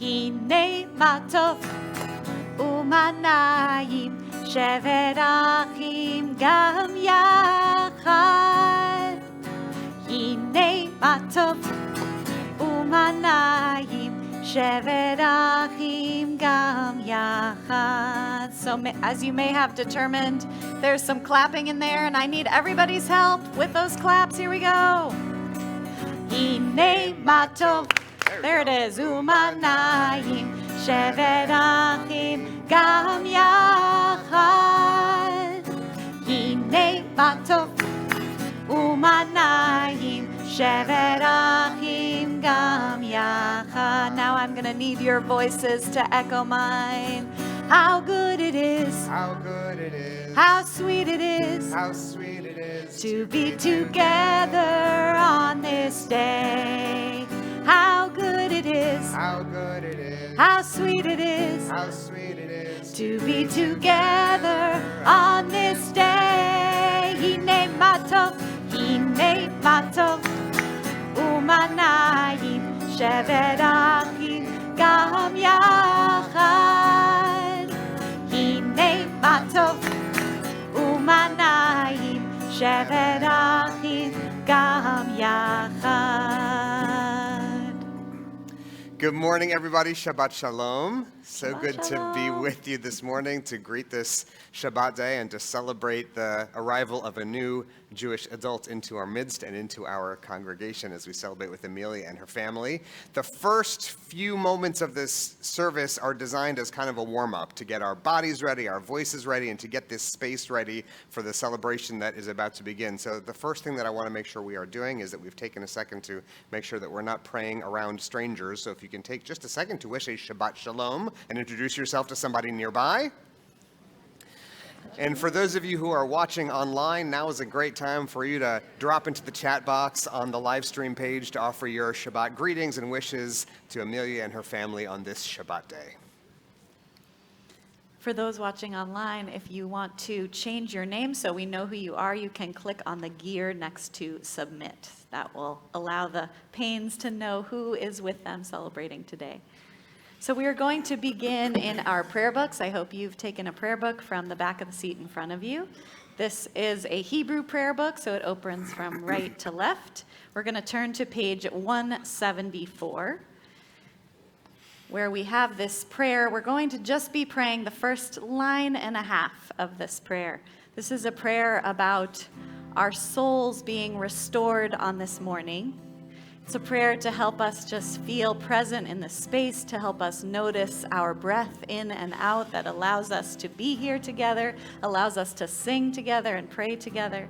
הנה מה טוב ומה נעים, שבת אחים גם יחד. הנה מה טוב ומה נעים, שבת אחים גם יחד. So as you may have determined, there's some clapping in there, and I need everybody's help with those claps. Here we go. הנה מה טוב, there it is, ומה נעים, שבת אחים גם יחד. הנה מה טוב ומה נעים, שבת אחים גם יחד. Now I'm going to need your voices to echo mine. How good it is, how good it is, how sweet it is, how sweet it is to be together on this day. How good it is, how good it is, how sweet it is, how sweet it is to be together on this day. הנה מה טוב, הנה מה טוב ומה נעים, שבת אחים גם יחד. הנה מה טוב ומה נעים, שבת אחים גם יחד. Good morning, everybody. Shabbat Shalom. So Shabbat good Shalom. to be with you this morning to greet this Shabbat day and to celebrate the arrival of a new Jewish adult into our midst and into our congregation as we celebrate with Amelia and her family. The first few moments of this service are designed as kind of a warm-up to get our bodies ready, our voices ready, and to get this space ready for the celebration that is about to begin. So the first thing that I want to make sure we are doing is that we've taken a second to make sure that we're not praying around strangers. So if you can take just a second to wish a Shabbat Shalom and introduce yourself to somebody nearby. And for those of you who are watching online, now is a great time for you to drop into the chat box on the live stream page to offer your Shabbat greetings and wishes to Amelia and her family on this Shabbat day. For those watching online, if you want to change your name so we know who you are, you can click on the gear next to submit. That will allow the Paynes to know who is with them celebrating today. So we are going to begin in our prayer books. I hope you've taken a prayer book from the back of the seat in front of you. This is a Hebrew prayer book, so it opens from right to left. We're going to turn to page 174, where we have this prayer. We're going to just be praying the first line and a half of this prayer. This is a prayer about our souls being restored on this morning. It's a prayer to help us just feel present in the space, to help us notice our breath in and out that allows us to be here together, allows us to sing together and pray together.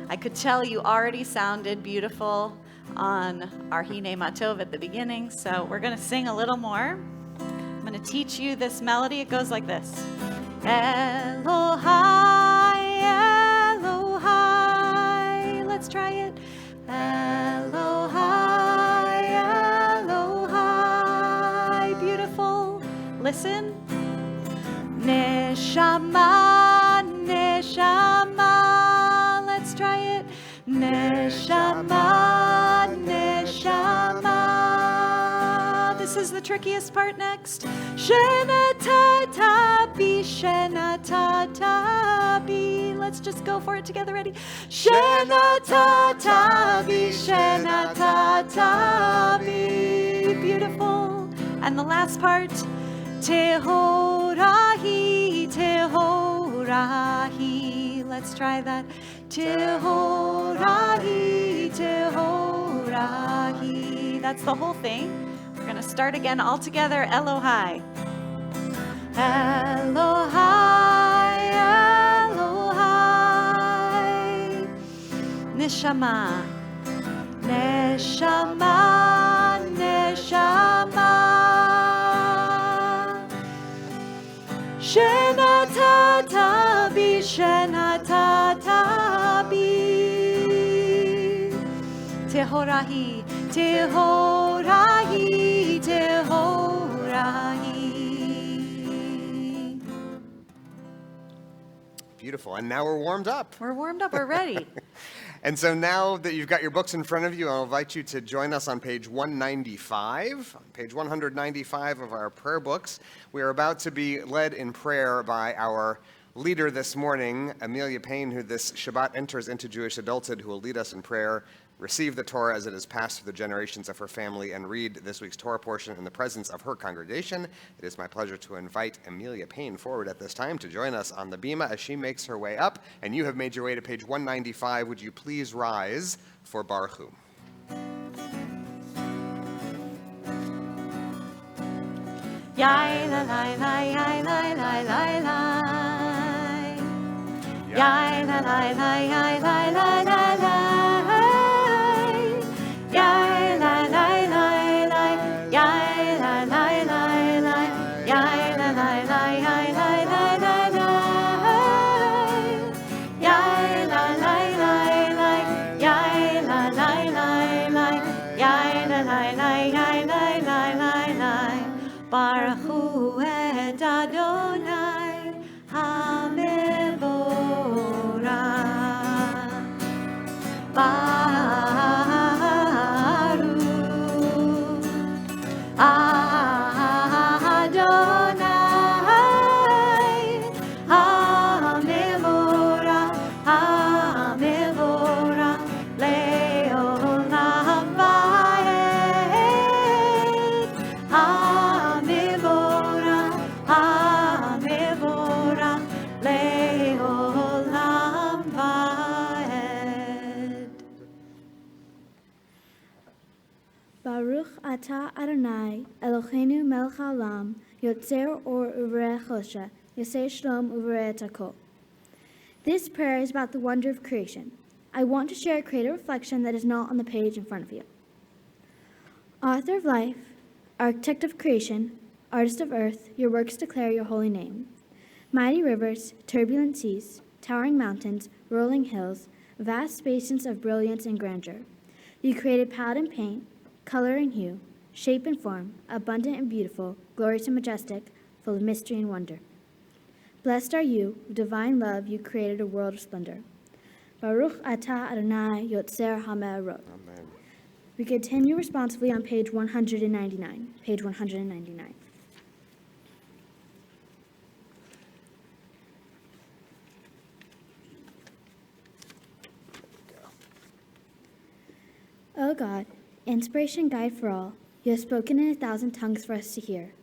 I could tell you already sounded beautiful on our Hine Matov at the beginning, so we're going to sing a little more. I'm going to teach you this melody. It goes like this. Elohai, Elohai. Let's try it. Elohai, Elohai. Beautiful. Listen. Neshama, Neshama. Let's try it. Neshama, Neshama. This is the trickiest part next. Shenatatabi, Shenatatabi. Let's just go for it together. Ready? Shenatatabi, Shenatatabi. Beautiful. And the last part. Tehorahi, Tehorahi. Let's try that. Tehorahi, Tehorahi. That's the whole thing. We're going to start again all together. Elohai. Elohai, Elohai. Neshama. Neshama, Neshama. Shenatatabi, Shenatatabi. Tehorahi, Tehorahi, Tehorahi. Beautiful. And now we're warmed up. We're warmed up. We're ready. And so now that you've got your books in front of you, I'll invite you to join us on page 195. On page 195 of our prayer books, we are about to be led in prayer by our leader this morning, Amelia Payne, who this Shabbat enters into Jewish adulthood, who will lead us in prayer, receive the Torah as it has passed through the generations of her family, and read this week's Torah portion in the presence of her congregation. It is my pleasure to invite Amelia Payne forward at this time to join us on the bima as she makes her way up. And you have made your way to page 195. Would you please rise for Baruch Hu? Yai la la la yai la la la la. Yai la la la yai la la la la. Yai la la la la. Yai la la la la. Yai la la la yai la la la la. Yai la la la la. Yai la la la la. Yai la la la yai la la la la. Baruch Hu et Adonai HaMevorach. Baruch Adonai HaMevorach, HaMevorach le'olam va'ed. HaMevorach, HaMevorach le'olam va'ed. Baruch atah Adonai Eloheinu melech haolam yotzer or uvarech chosha yosei shalom uvarech hakol. This prayer is about the wonder of creation. I want to share a creative reflection that is not on the page in front of you. Author of life, architect of creation, artist of earth, your works declare your holy name. Mighty rivers, turbulent seas, towering mountains, rolling hills, vast spaces of brilliance and grandeur. You created palette and paint, color and hue, shape and form, abundant and beautiful, glorious and majestic, full of mystery and wonder. Blessed are you, with divine love you created a world of splendor. Baruch atah Adonai yotzer hame'orot. Amen. We continue responsively on page 199. Page 199. O God, inspiration guide for all, you have spoken in 1,000 tongues for us to hear.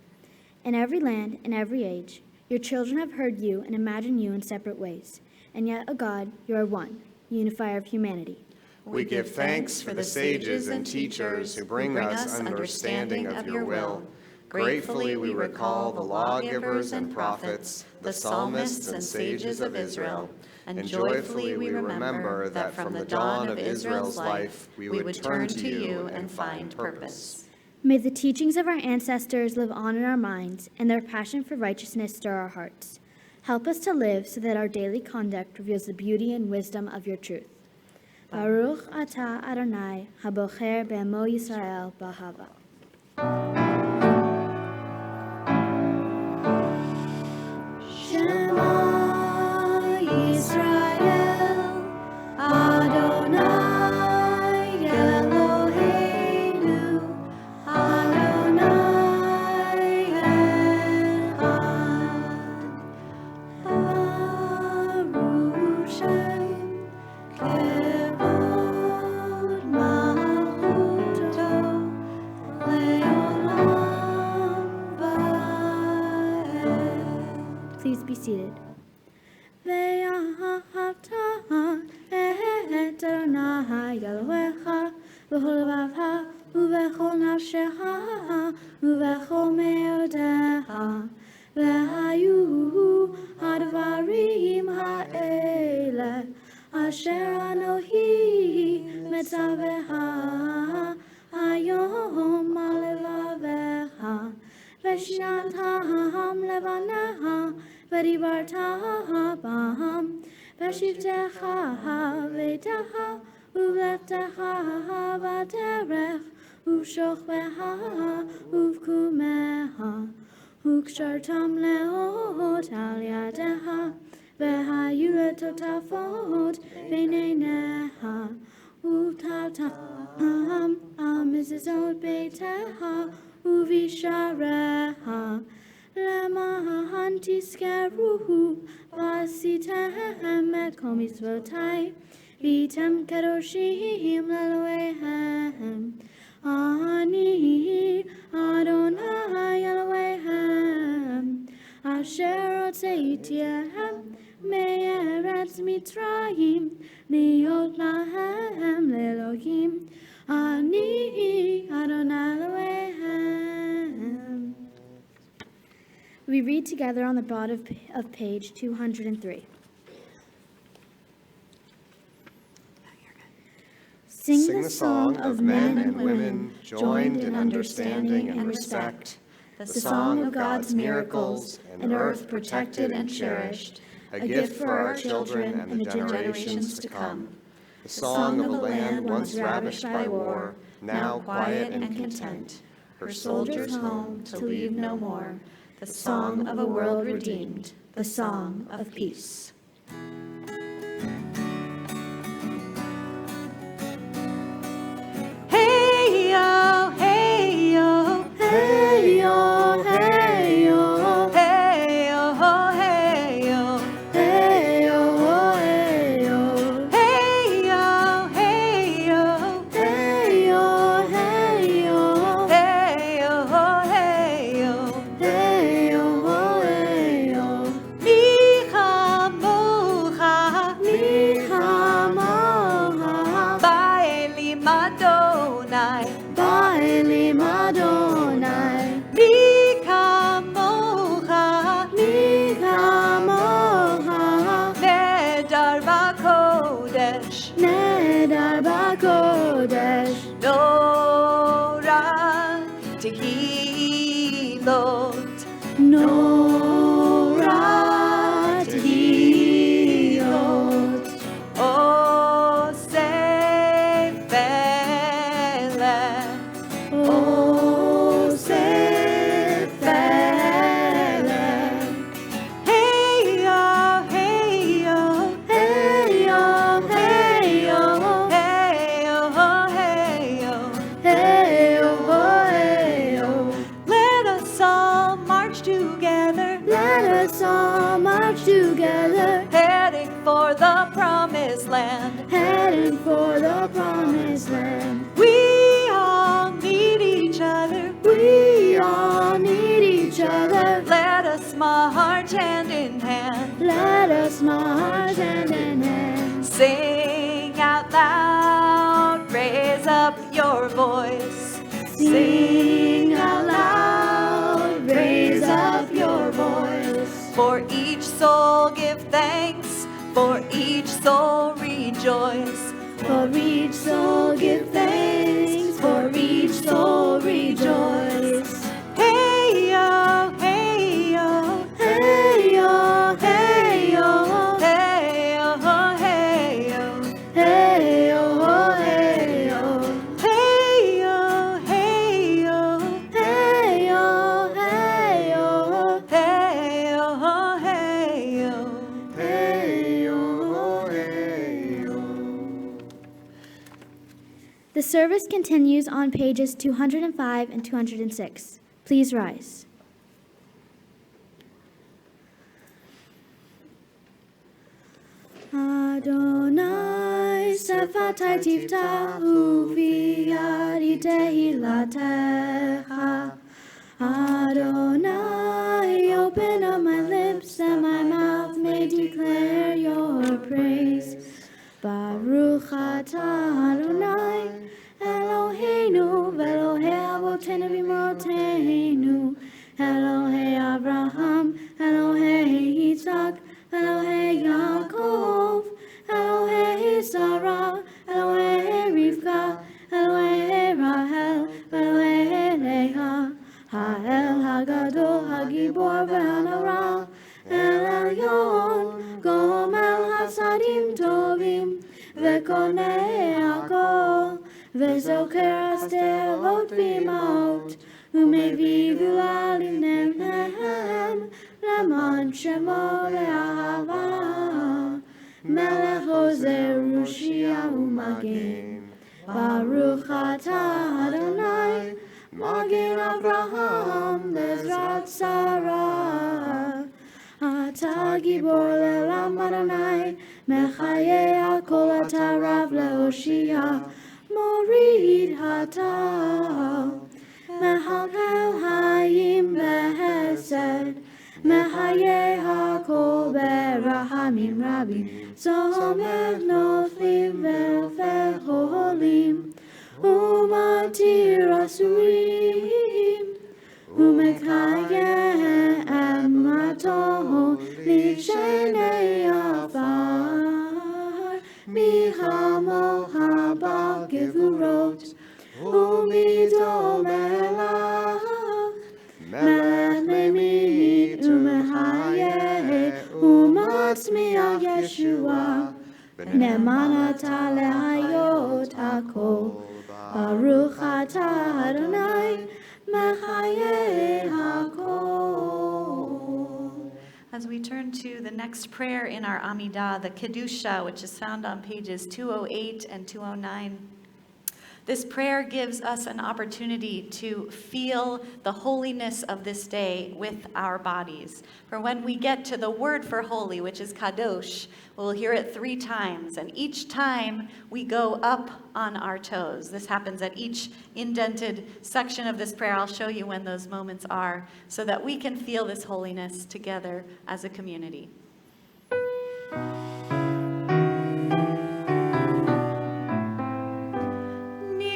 In every land, in every age, your children have heard you and imagined you in separate ways. And yet, O God, you are one, unifier of humanity. We give thanks for the sages and teachers who bring us understanding of your will. Gratefully we recall the lawgivers and prophets, the psalmists and sages of Israel, and joyfully we remember that from the dawn of Israel's life we would turn to you and find purpose. May the teachings of our ancestors live on in our minds, and their passion for righteousness stir our hearts. Help us to live so that our daily conduct reveals the beauty and wisdom of your truth. Baruch atah Adonai habocher be'amo Yisrael b'ahava. Shema Yisrael Adonai Eloheinu Adonai Echad Baruch Shem Kevod Malchuto Le'olam Va'ed. Please be seated. Ve'ahavta et Adonai Elohecha b'chol levavecha u'b'chol nafshecha u'b'chol me'odecha ve'hayu hadvarim ha'ele asher Anohi metzavecha hayom al levavecha ve'shinatam levanecha ve'dibarta bam ve'shivtecha ve'techa u'v'lechtecha b'derech u'shochvecha u'v'kumecha u'kshartam leot al yadecha והיו תותפות ביניך ותתם מזוזות ביתך ובשעריך למען תזכרו ועשיתם את כל מצוותי והייתם קדושים לאלוהיהם אני אדוני אלוהיהם אשר הוצאתיהם מארץ מצרים להיות להם לאלוהים אני אדוני אלוהיהם. We read together on the bottom of page 203. Sing the song of men and women joined in understanding and respect, the song of God's miracles, an earth protected and cherished, a gift for our children and the generations to come. The song of a land once ravished by war, now quiet and content, her soldiers home to leave no more, the song of a world redeemed, the song of peace. Hey yo, hey yo, Hey yo, hey yo, hey yo, hey yo, hey yo, hey yo, hey yo, hey yo, hey yo, hey yo, hey yo, hey yo. hey yo, hey yo. Micha mocha, Micha mocha, ba'elim Adonai. ba'elim Adonai. Micha mocha, Micha mocha, nedar b'kodesh. nedar b'kodesh. Norah tehilot, Norah tehilot. oseh felech, Oseh felech. hey yo, hey yo, Hey yo, hey yo, hey yo, hey yo. hey yo, hey yo. Let us all march together, Let us all march together, heading for the promised land. heading for the promised land. We all need each other. We all need each other. Let us march hand in hand. Let us march hand in hand. Sing out loud, raise up your voice. Sing out loud, raise up your voice. For each soul give thanks, for each soul rejoice. For each soul give thanks, for each soul rejoice. Hey yo, hey yo, Hey yo, hey yo, hey yo, hey yo, hey yo, hey yo, hey yo, hey yo, hey yo, hey yo, hey yo, hey yo. Hey yo, hey yo. The service continues on pages 205 and 206. Please rise. Adonai sefatai tiftahu v'yadi tehilatecha. Adonai, open up my lips that my mouth may declare your praise. Baruch atah Adonai, Eloheinu, v'Elohei avotenu v'imotenu, Elohei Abraham, Elohei Yitzhak, Elohei Yaakov, Elohei Sarah, Elohei Rivka, Elohei Rahel, Elohei Leah, Ha'el Hagadol, Hagibor v'Hanara, El Elyon, Gomel Hasadim Tovim, V'konei Hakol, V'zoker Astelot v'Imaot, U'mevii gvula livnehem, Ne'eman shemo le'ahava, Melech ozer Ushia u'magen. Baruch atah Adonai, Magen Avraham Bezrat Sarah. Atah gibor le'olam Adonai, Mechaye hakol atah Rav le'oshia, Morid hatah. Mehalkel hayim behesed, Mechaye hakol berahamim rabim, Somech noflim ve'ofech oholim, Umatir asurim, Umekayem matoho lishenei afar, Michamo habal gevurot, Umidol melach, Melech memit umechayeh, Umatzmiach Yeshua, Ne'eman atah lehayot hakol, Baruch atah Adonai, Mechayeh hakol. As we turn to the next prayer in our Amidah, the Kedusha, which is found on pages 208 and 209, this prayer gives us an opportunity to feel the holiness of this day with our bodies. For when we get to the word for holy, which is kadosh, we'll hear it 3 times, and each time we go up on our toes. This happens at each indented section of this prayer. I'll show you when those moments are, so that we can feel this holiness together as a community.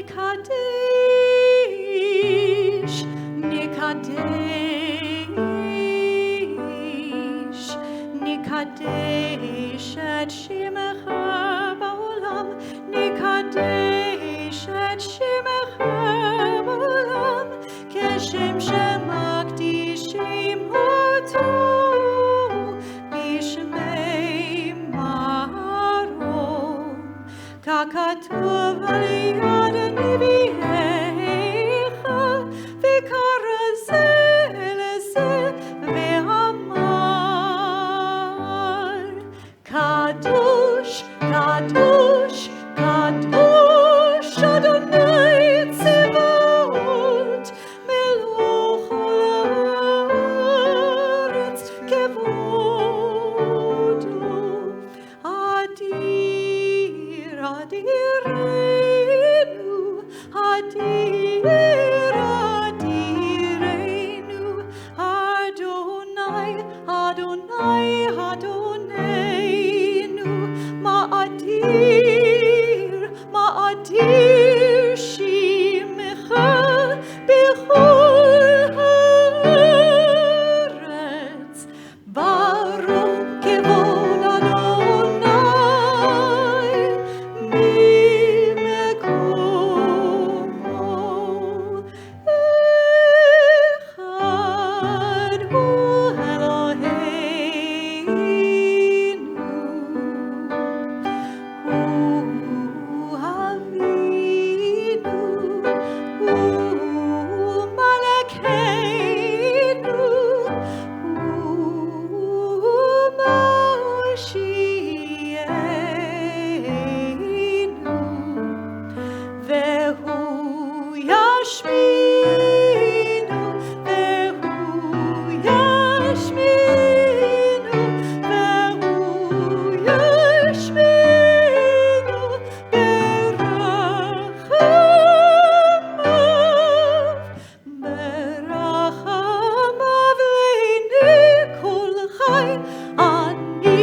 Nikadesh, Nikadesh, Nikadesh et shemecha ba'olam, Nikadesh et shemecha ba'olam, keshem shemakdishim oto, bishmei marom, kakatuv aliyad nevi'echa, v'karazeh lezeh ve'amar, Kadosh, Kadosh, Kadosh, Adonai Tzivot, Meluch ha'aretz kevodo, Adir, Adirenu, Adir, Adirenu, Adonai, Adonai, Adonenu, Ma'adir, Ma'adir shimecha b'chol haaretz, Baruch kevod Adonai, mimekomo echad hu Eloheinu, hu Avinu, hu Malkeinu, hu Moshiachenu, vehu yashminu, vehu yashminu, vehu yashminu, berachamav le'nei kol chai, ani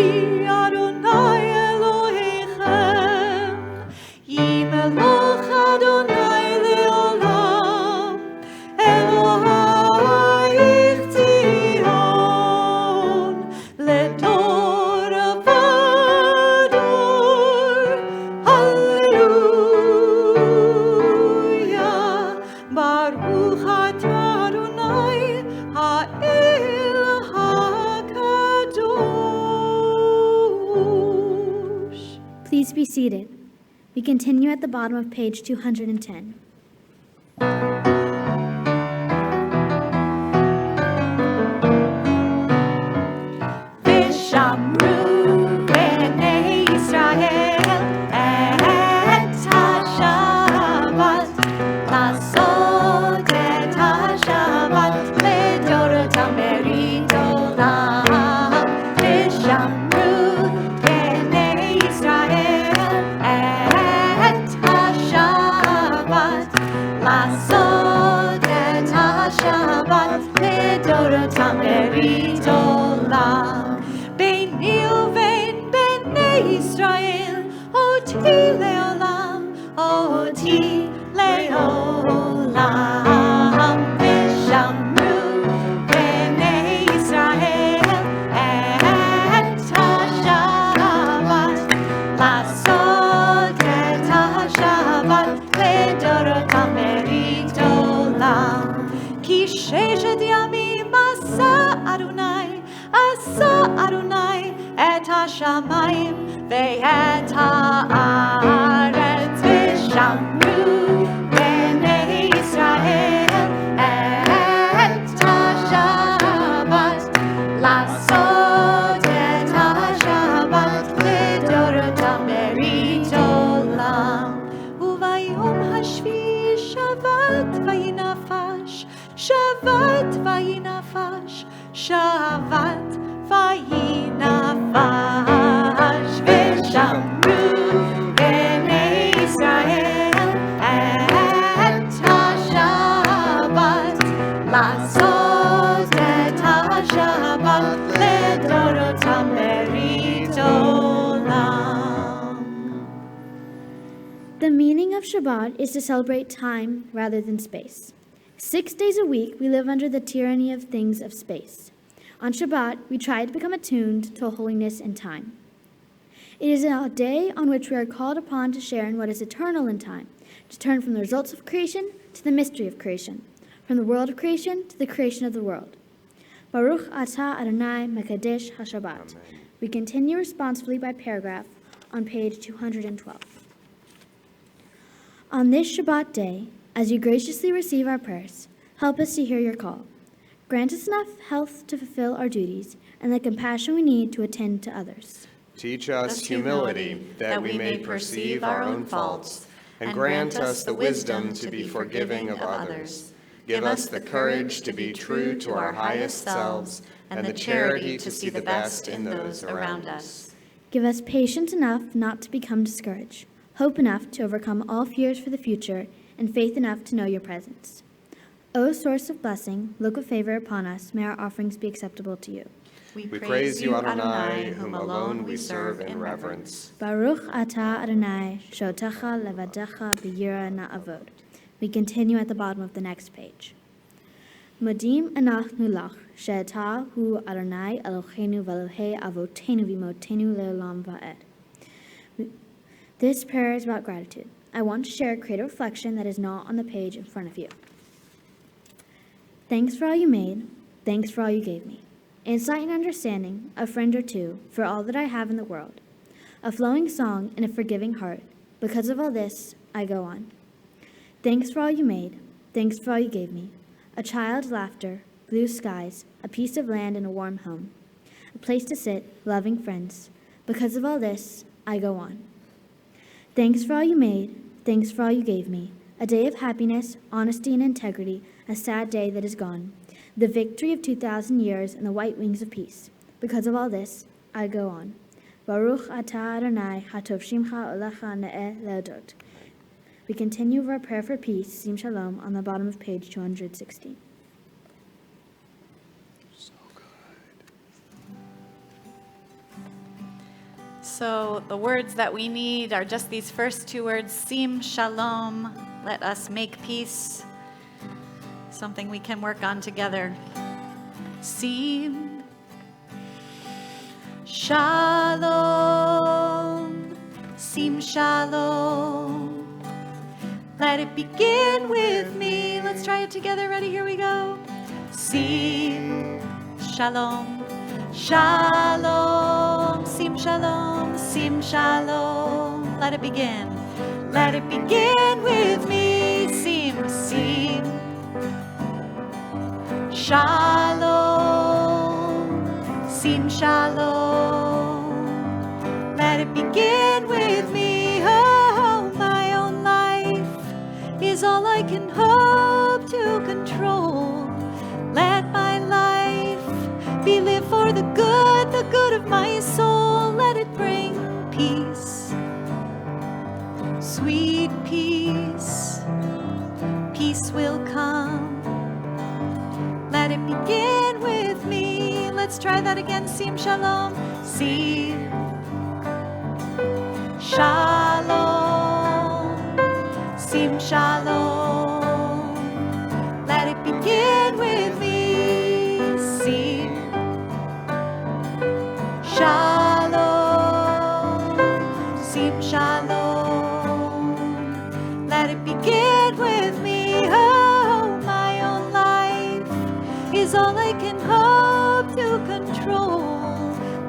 Adonai Elohechem, yimelech Adonai le'olam, Elohayich Tzion, ledor vador, Hallelujah, Baruch atah Adonai, ha'el ha'kadosh. Please be seated. We continue at the bottom of page 210. לדורותם ברית עולם, ושמרו בני ישראל את השבת, לעשות את השבת לדורותם ברית עולם. ביני ובין בני ישראל אותי לעולם, אותי לעולם, ושמרו בני ישראל את השבת, לעשות את השבת לדורותם ברית עולם. כי ששת ימים עשה אדוני את השמיים ואת הארץ, ושמרו בני ישראל את השבת, לעשות את השבת לדורותם ברית עולם. וביום השביעי שבת וינפש, שבת וינפש, שבת וינפש, ושמרו בני ישראל את השבת, לעשות את השבת לדורותם ברית עולם. The meaning of Shabbat is to celebrate time rather than space. 6 days a week, we live under the tyranny of things of space. On Shabbat, we try to become attuned to holiness and time. It is a day on which we are called upon to share in what is eternal in time, to turn from the results of creation to the mystery of creation, from the world of creation to the creation of the world. Baruch atah Adonai Mekadesh HaShabbat. We continue responsibly by paragraph on page 212. On this Shabbat day, as you graciously receive our prayers, help us to hear your call. Grant us enough health to fulfill our duties and the compassion we need to attend to others. Teach us humility, that we may perceive our own faults, and grant us the wisdom to be forgiving of others. Give us the courage to be true to our highest selves, and the charity to see the best in those around us. Give us patience enough not to become discouraged, hope enough to overcome all fears for the future, and faith enough to know your presence. O source of blessing, look with favor upon us. May our offerings be acceptable to you. We praise you, Adonai, whom alone we serve in reverence. Baruch atah Adonai, shotecha levadecha b'yira na'avod. We continue at the bottom of the next page. Modim anachnu lach, she'atah hu Adonai Eloheinu v'Elohei avotenu v'imotenu le'olam va'ed. This prayer is about gratitude. I want to share a creative reflection that is not on the page in front of you. Thanks for all you made. Thanks for all you gave me. Insight and understanding, a friend or two, for all that I have in the world. A flowing song and a forgiving heart. Because of all this, I go on. Thanks for all you made. Thanks for all you gave me. A child's laughter, blue skies, a piece of land and a warm home. A place to sit, loving friends. Because of all this, I go on. Thanks for all you made. Thanks for all you gave me. A day of happiness, honesty, and integrity, a sad day that is gone. The victory of 2,000 years and the white wings of peace. Because of all this, I go on. Baruch atah Adonai, hatov shimcha olecha ne'eh leodot. We continue with our prayer for peace, Sim Shalom, on the bottom of page 216. So the words that we need are just these first two words, Sim Shalom, let us make peace. Something we can work on together. Sim Shalom, Sim Shalom. Let it begin with me. Let's try it together. Ready? Here we go. Sim Shalom, Shalom, Sim Shalom, Sim Shalom. Let it begin. Let it begin with me. Sim, Sim Shalom, Sim Shalom. Let it begin with me. Oh, my own life is all I can hope to control. Let my life for the good of my soul. Let it bring peace, sweet peace. Peace will come. Let it begin with me. Let's try that again. Sim shalom. Sim shalom. Sim shalom. Let it begin with me. Sim shalom. Sim shalom. Let it begin with me. Oh, my own life is all I can hope to control.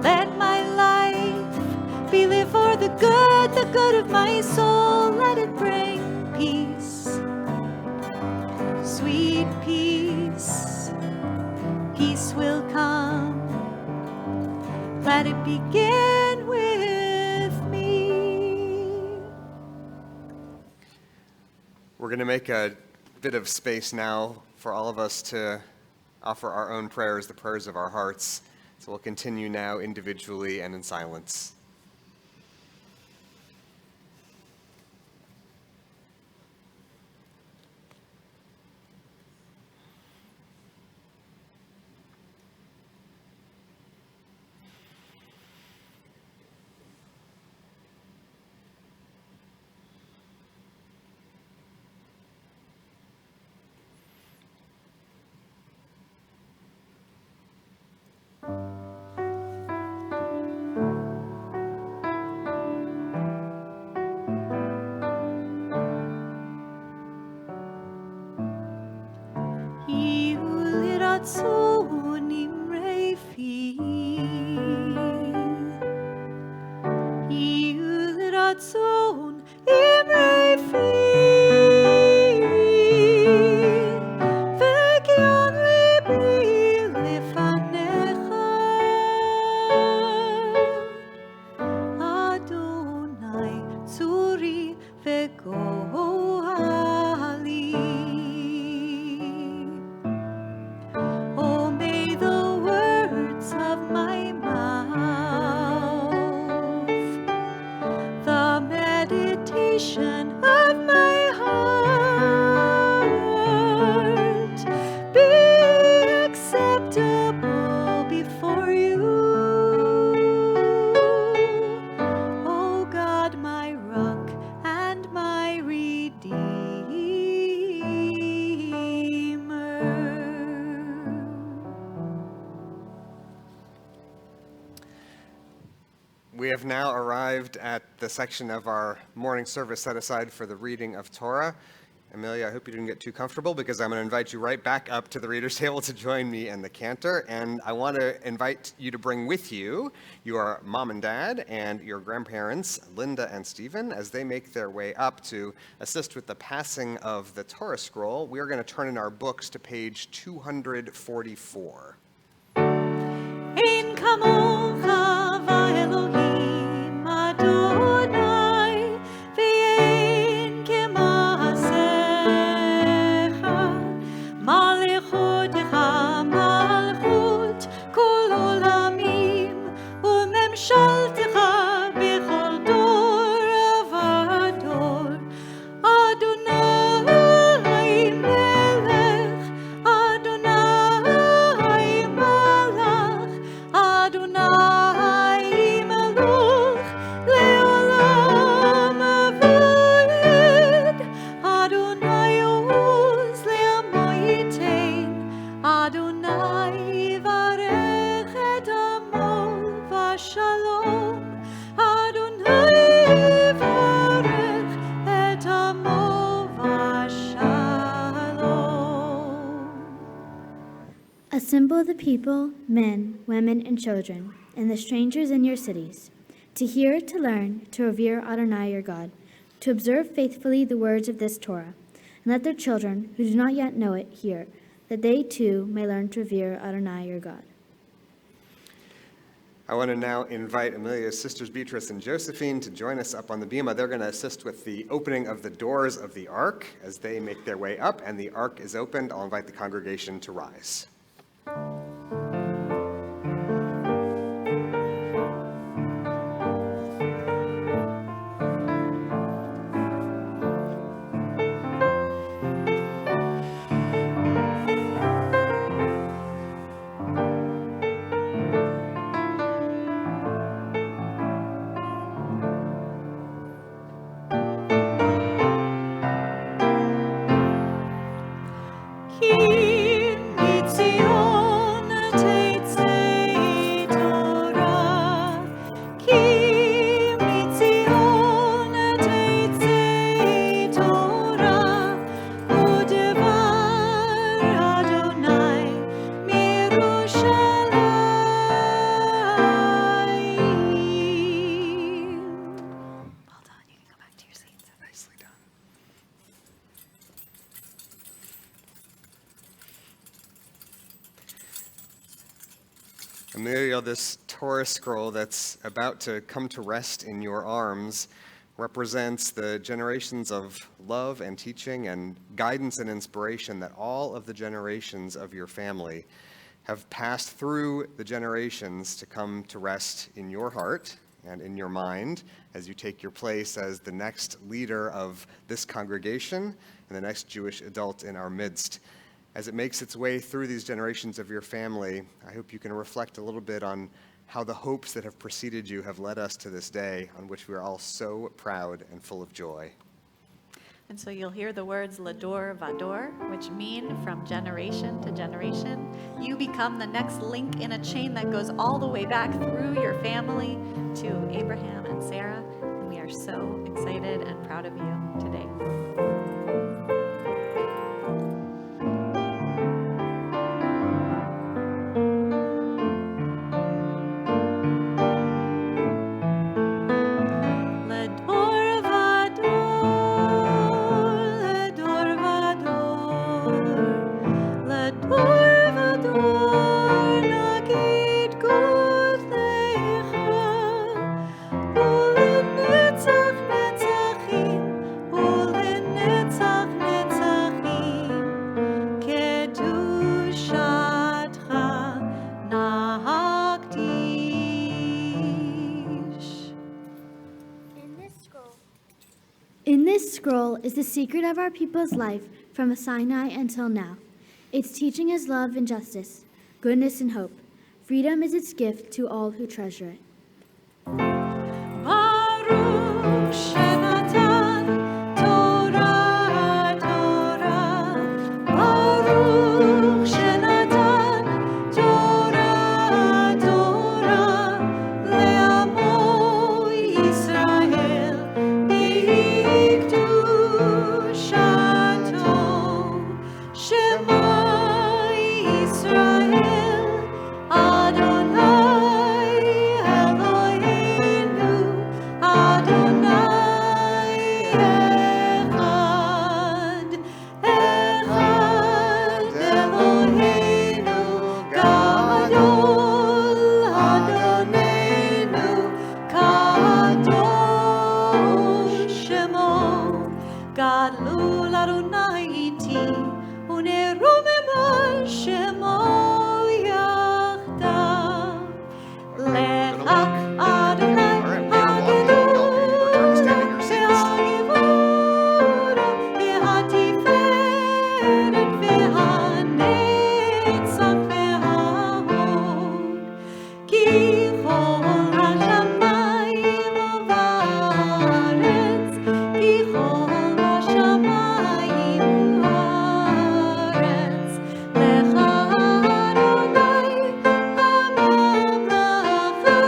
Let my life be lived for the good of my soul. Let it bring peace, sweet peace. Peace will come. Let it begin with me. We're going to make a bit of space now for all of us to offer our own prayers, the prayers of our hearts. So we'll continue now individually and in silence. Oh, may the words of my mouth, the meditation of my heart be acceptable before you. O God, my rock and my redeemer. We have now arrived at the section of our morning service set aside for the reading of Torah. Amelia, I hope you didn't get too comfortable because I'm going to invite you right back up to the reader's table to join me and the cantor. And I want to invite you to bring with you your mom and dad and your grandparents, Linda and Stephen, as they make their way up to assist with the passing of the Torah scroll. We are going to turn in our books to page 244. Ein kamocha v'Elohim Adonai, v'ein kema'asecha, malechutecha malchut kol olamim, u'memshaltecha b'chol dor v'dor. Adonai melech, Adonai malach, Adonai melech leolam v'ed. Adonai uz le'amo yitein, Adonai yivarech et amo v'shalom, Adonai yivarech et amo v'shalom. Assemble the people, men, women, and children, and the strangers in your cities, to hear, to learn, to revere Adonai your God, to observe faithfully the words of this Torah, and let their children, who do not yet know it, hear, that they too may learn to revere Adonai your God. I want to now invite Amelia's sisters Beatrice and Josephine to join us up on the bima. They're going to assist with the opening of the doors of the ark as they make their way up, and the ark is opened. I'll invite the congregation to rise. Emilio, this Torah scroll that's about to come to rest in your arms represents the generations of love and teaching and guidance and inspiration that all of the generations of your family have passed through the generations to come to rest in your heart and in your mind as you take your place as the next leader of this congregation and the next Jewish adult in our midst. As it makes its way through these generations of your family, I hope you can reflect a little bit on how the hopes that have preceded you have led us to this day on which we are all so proud and full of joy. And so you'll hear the words Lador Vador, which mean from generation to generation. You become the next link in a chain that goes all the way back through your family to Abraham and Sarah. And we are so excited and proud of you today. In this scroll is the secret of our people's life from Sinai until now. Its teaching is love and justice, goodness and hope. Freedom is its gift to all who treasure it. Baruch Shenatan Torah Torah. Baruch Shenatan Torah Torah Le'amo Yisrael B'kedushato Shema Yisrael Adonai Eloheinu Adonai Echad Echad Eloheinu Gadol Adonenu Kadosh Shemo Gadlu Adonai iti unerumema Shemo Yachdav Lechak Adonai All right, we are walking. Y'all can return to standing your seats. Hagevura Vehatiferet Vehanetzach Vehahod Ki chol hashamayim u'va'aretz Ki chol hashamayim u'va'aretz Lecha Adonai ha'mamlacha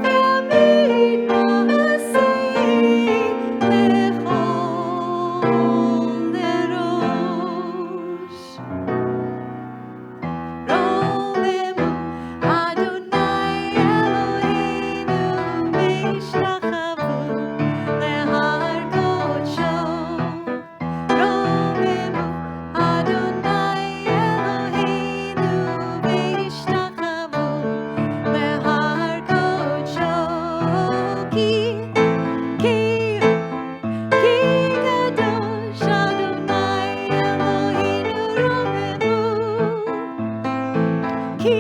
Ve'amid ma'aseh lechol nerosh Romemu Adonai Eloheinu V'ishtachavu Lehar Kodsho Romemu Adonai Eloheinu V'ishtachavu Lehar Kodsho Ki Kadosh Adonai Eloheinu Romemu Ki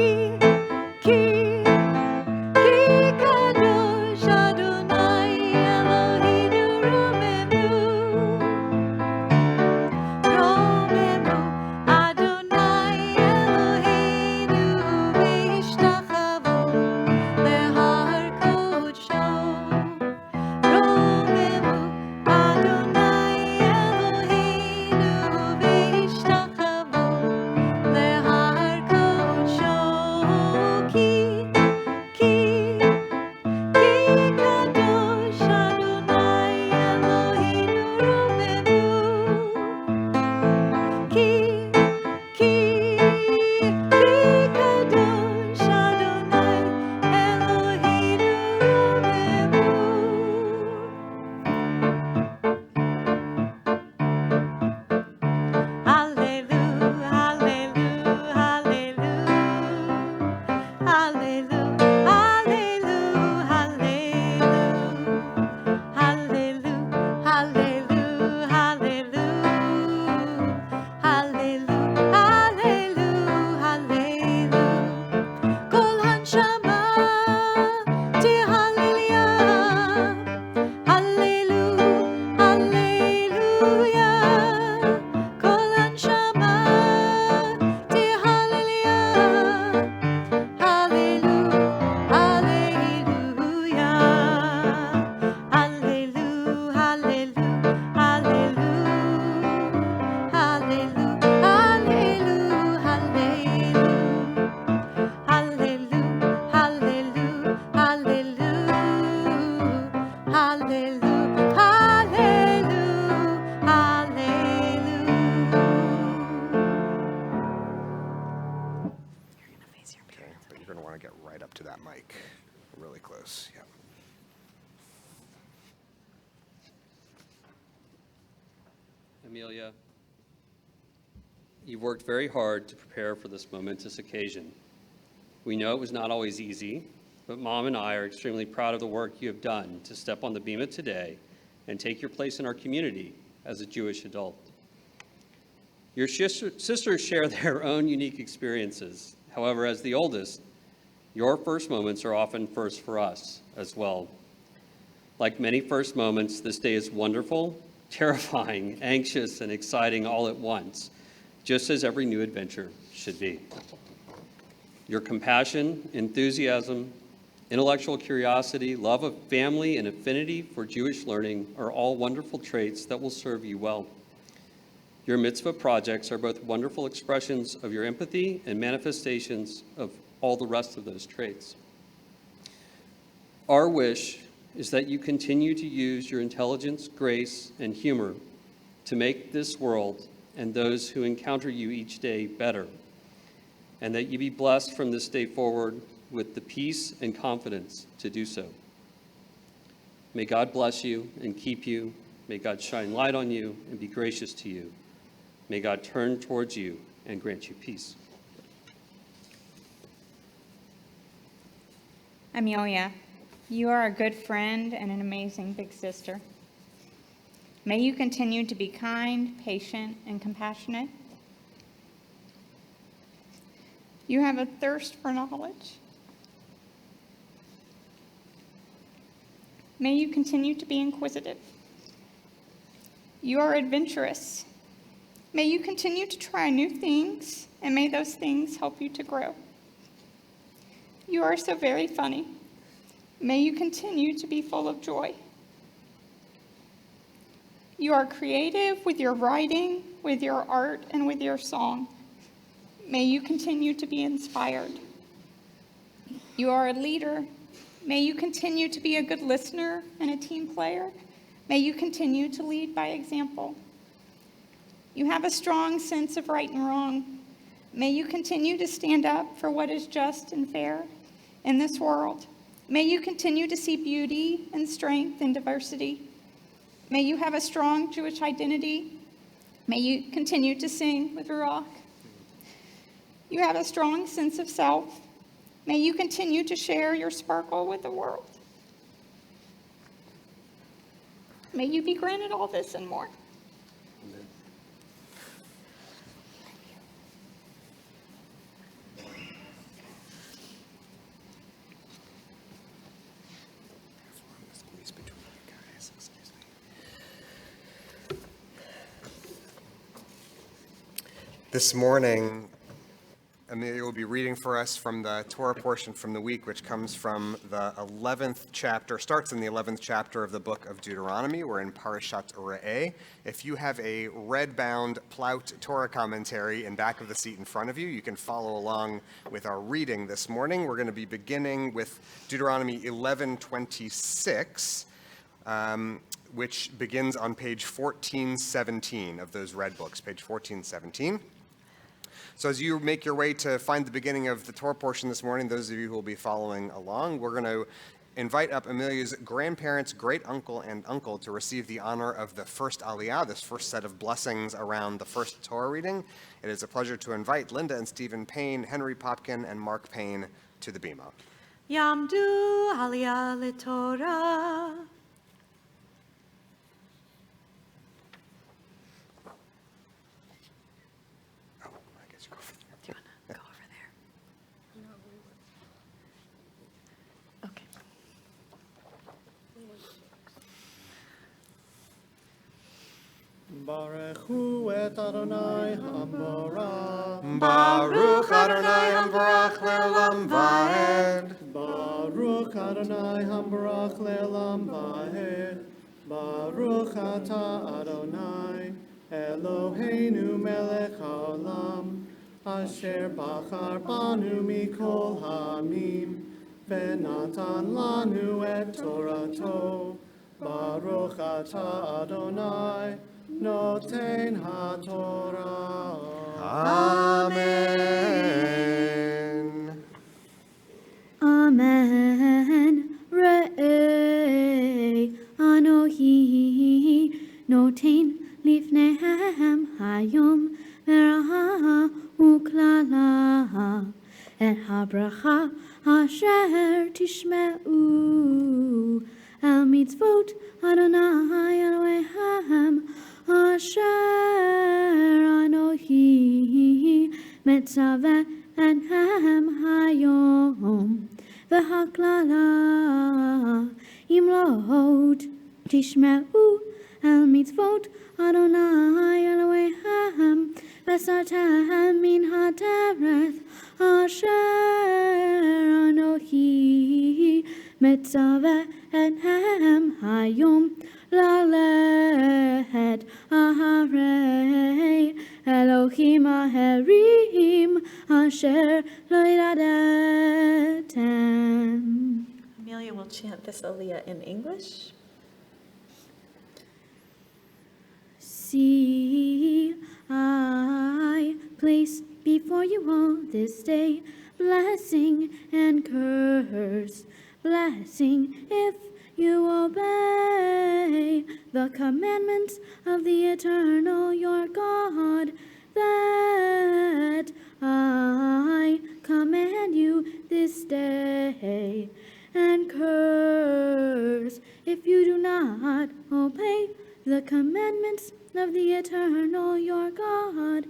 kadosh Adonai Eloheinu romemu Adonai Eloheinu v'ishtachavu lehar kodsho romemu Adonai Eloheinu v'ishtachavu lehar kodsho want to get right up to that mic, really close. Yep. Amelia, you've worked very hard to prepare for this momentous occasion. We know it was not always easy, but Mom and I are extremely proud of the work you have done to step on the bema today and take your place in our community as a Jewish adult. Your sisters share their own unique experiences. However, as the oldest, your first moments are often first for us as well. Like many first moments, this day is wonderful, terrifying, anxious, and exciting all at once, just as every new adventure should be. Your compassion, enthusiasm, intellectual curiosity, love of family, and affinity for Jewish learning are all wonderful traits that will serve you well. Your mitzvah projects are both wonderful expressions of your empathy and manifestations of all the rest of those traits. Our wish is that you continue to use your intelligence, grace, and humor to make this world and those who encounter you each day better, and that you be blessed from this day forward with the peace and confidence to do so. May God bless you and keep you. May God shine light on you and be gracious to you. May God turn towards you and grant you peace. Amelia, you are a good friend and an amazing big sister. May you continue to be kind, patient, and compassionate. You have a thirst for knowledge. May you continue to be inquisitive. You are adventurous. May you continue to try new things, and may those things help you to grow. You are so very funny. May you continue to be full of joy. You are creative with your writing, with your art, and with your song. May you continue to be inspired. You are a leader. May you continue to be a good listener and a team player. May you continue to lead by example. You have a strong sense of right and wrong. May you continue to stand up for what is just and fair in this world. May you continue to see beauty and strength in diversity. May you have a strong Jewish identity. May you continue to sing with Ruach. You have a strong sense of self. May you continue to share your sparkle with the world. May you be granted all this and more. This morning, Amelia will be reading for us from the Torah portion from the week, which comes from the 11th chapter, starts in the 11th chapter of the book of Deuteronomy. We're in Parashat Re'eh. If you have a red-bound Plout Torah commentary in back of the seat in front of you, you can follow along with our reading this morning. We're going to be beginning with Deuteronomy 11:26, which begins on page 1417 of those red books, page 1417. So as you make your way to find the beginning of the Torah portion this morning, those of you who will be following along, we're going to invite up Amelia's grandparents, great uncle, and uncle to receive the honor of the first Aliyah, this first set of blessings around the first Torah reading. It is a pleasure to invite Linda and Stephen Payne, Henry Popkin, and Mark Payne to the bema. Yamdu Aliyah LeTorah. Do you want to go over there? Okay. Baruch hu et Adonai Hamorah. Baruch Adonai Hambarach Le'olam Vaed. Baruch Adonai Hambarach Le'olam Vaed. Baruch Ata Adonai Eloheinu melech haolam asher bachar banu mikol ha'amim v'natan lanu et Torato. Baruch Ata Adonai Noten HaTorah. Amen. habracha asher tishme'u el mitzvot Adonai Elohechem asher Anohi metzaveh ehem hayom v'haklala imlot tishme'u el mitzvot Adonai Elohechem v'sartem min hatereth asher Anohi metzaveh ehem hayom lalehet aharei Elohim aherim asher lo yadatem. Amelia will chant this aliyah in English. See, I place before you all this day blessing and curse. Blessing if you obey the commandments of the eternal your God, that I command you this day, and curse if you do not obey the commandments of the eternal your God,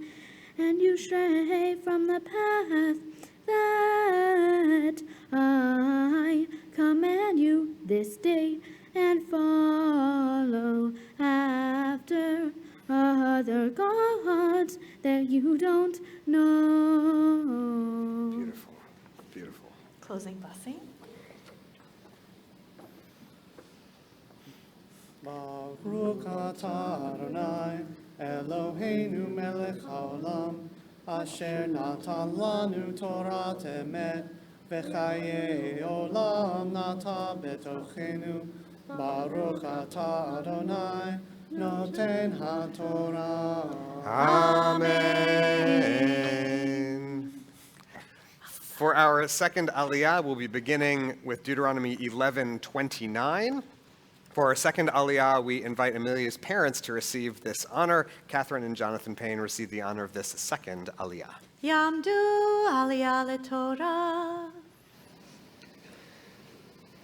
and you stray from the path that I command you this day, and follow after other gods that you don't know. Beautiful, beautiful. Closing blessing. Baruch atah Adonai Eloheinu melech haolam asher natan lanu Torah emet v'chayei olam nata betochenu. Baruch atah Adonai noten haTorah. Amen. For our second aliyah, we'll be beginning with Deuteronomy 11:29. For our second aliyah, we invite Amelia's parents to receive this honor. Catherine and Jonathan Payne receive the honor of this second aliyah. Yamdu aliyah leTorah.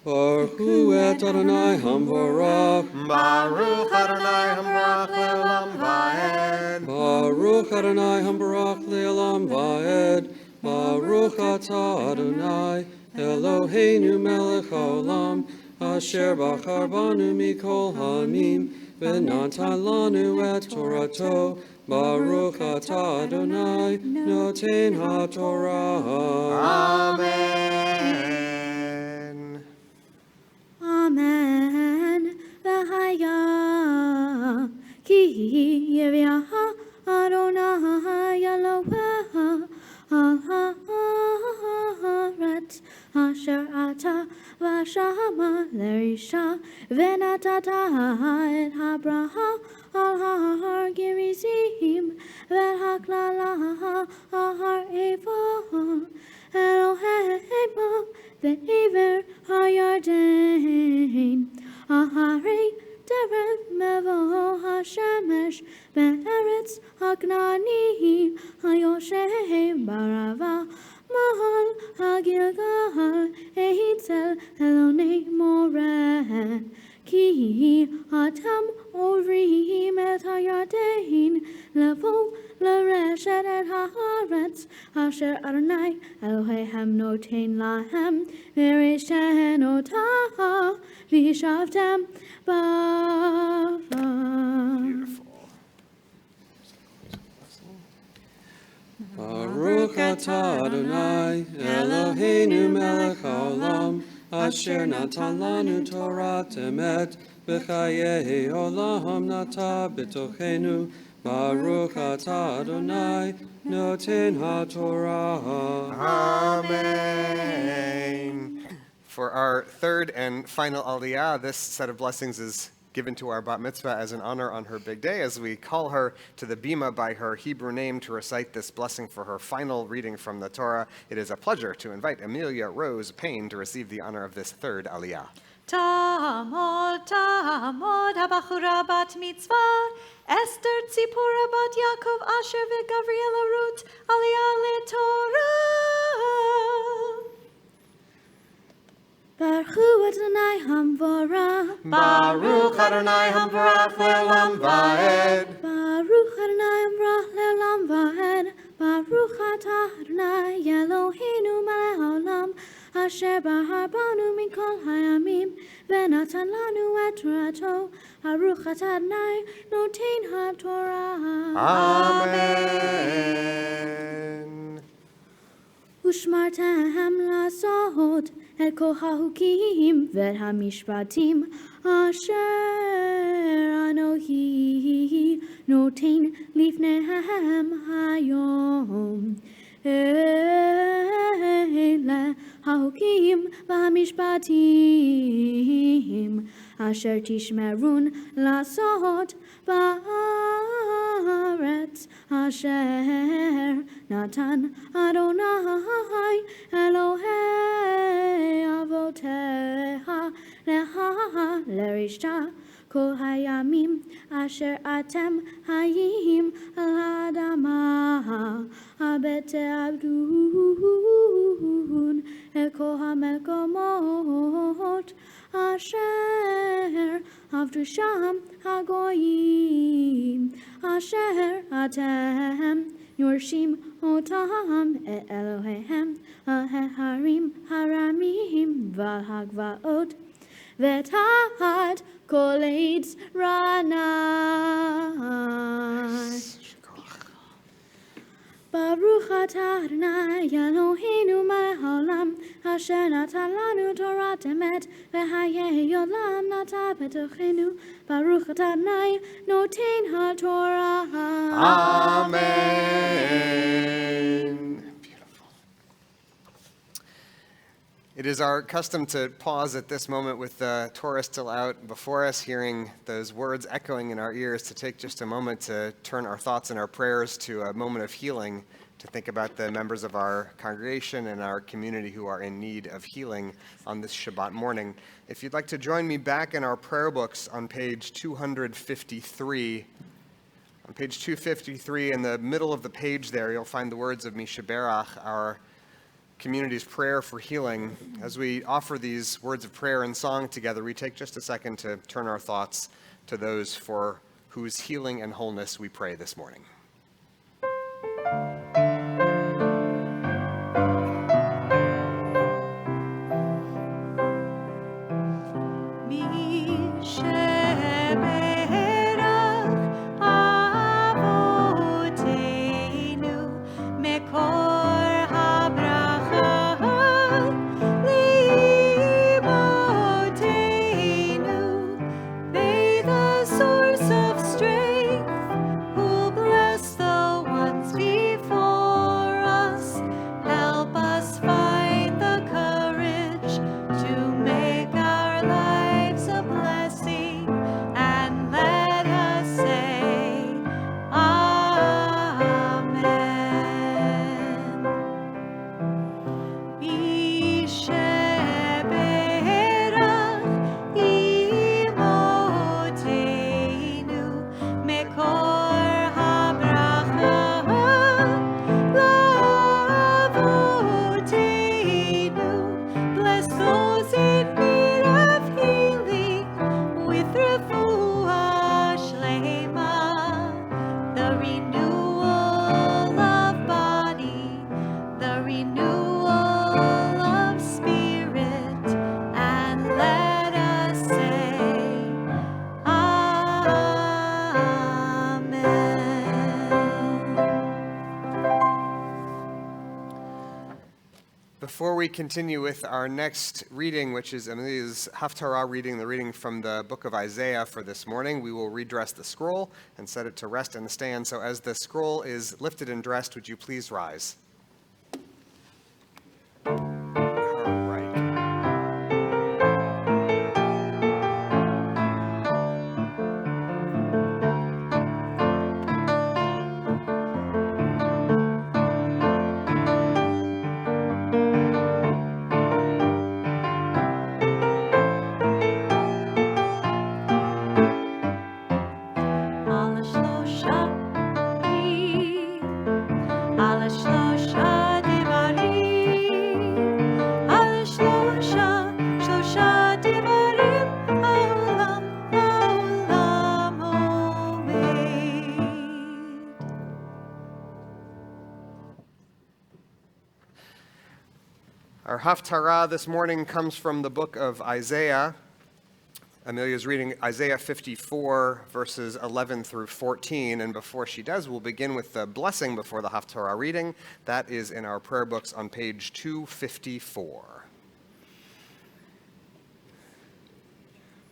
Baruch Hu et Adonai Hamvarach. Baruch Adonai Hamvarach le'olam va'ed. Baruch Adonai Hamvarach le'olam va'ed. Baruch atah Adonai Eloheinu melech haolam asher bachar banu mikol ha'amim v'natan lanu et Torato. Baruch atah Adonai noten haTorah. Amen. Amen. V'haya ki yivyaha Adonai Elohecha al haaretz asher ata v'shama l'risha v'natata et habraha al har gerizim v'haklala al har evon Elohim ve'ever hayarden ahari derech mevo hashemesh be'eretz haknani hayoshem barava mahal hagilgal eitzel elonei mored ki atam ovrim et hayarden levo l'reshet et haaretz asher Adonai Elohechem noten lahem v'rishen otah v'shavtem b'avam. Beautiful. Baruch atah Adonai Eloheinu melech haolam asher natan lanu Torah emet v'chayei olam nata b'tochenu. Baruch atah Adonai noten haTorah. Amen. For our third and final aliyah, this set of blessings is given to our bat mitzvah as an honor on her big day, as we call her to the bima by her Hebrew name to recite this blessing for her final reading from the Torah. It is a pleasure to invite Amelia Rose Payne to receive the honor of this third aliyah. Tamod, tamod, habachura bat mitzvah, Esther tzipora bat Yaakov Asher veGavriela Ruth, aliyah leTorah. Adonai Hamvorah. Baruch Adonai Hamvarach Le'olam Va'ed. Baruch Adonai Hamvorah Le'olam Va'ed. Baruch Atah Adonai Eloheinu Melech Haolam. Asher bahar banu mikol hayamim, venatan lanu et Torato. Baruch atah Adonai noten haTorah. Amen. Ushmartem לעשות את כל החוקים והמשפטים אשר אנוכי נותן לפניהם היום. אלה החוקים והמשפטים אשר תשמרון לעשות בארץ אשר נתן אדוני אלוהי אבותיך לך לרשתה כל הימים אשר אתם חיים על האדמה ותעבדון את כל המקומות אשר עבדו שם הגויים אשר אתם יורשים אותם את אלוהיהם על ההרים הרמים ועל הגבעות ותחת כל עץ רענן. ברוך אתה אדוני אלוהינו מלך העולם אשר נתן לנו תורת אמת וחיי עולם נטע בתוכנו. ברוך אתה אדוני נותן התורה. Amen. Beautiful. It is our custom to pause at this moment with the Torah still out before us, hearing those words echoing in our ears, to take just a moment to turn our thoughts and our prayers to a moment of healing, to think about the members of our congregation and our community who are in need of healing on this Shabbat morning. If you'd like to join me back in our prayer books on page 253, on page 253, in the middle of the page there, you'll find the words of Mishaberach, our community's prayer for healing. As we offer these words of prayer and song together, we take just a second to turn our thoughts to those for whose healing and wholeness we pray this morning. Before we continue with our next reading, which is Amelia's Haftarah reading, the reading from the book of Isaiah for this morning, we will redress the scroll and set it to rest in the stand. So as the scroll is lifted and dressed, would you please rise? All right. על השלושה Our Haftarah this morning comes from the book of Isaiah. Amelia is reading Isaiah 54, verses 11 through 14, and before she does, we'll begin with the blessing before the Haftarah reading. That is in our prayer books on page 254.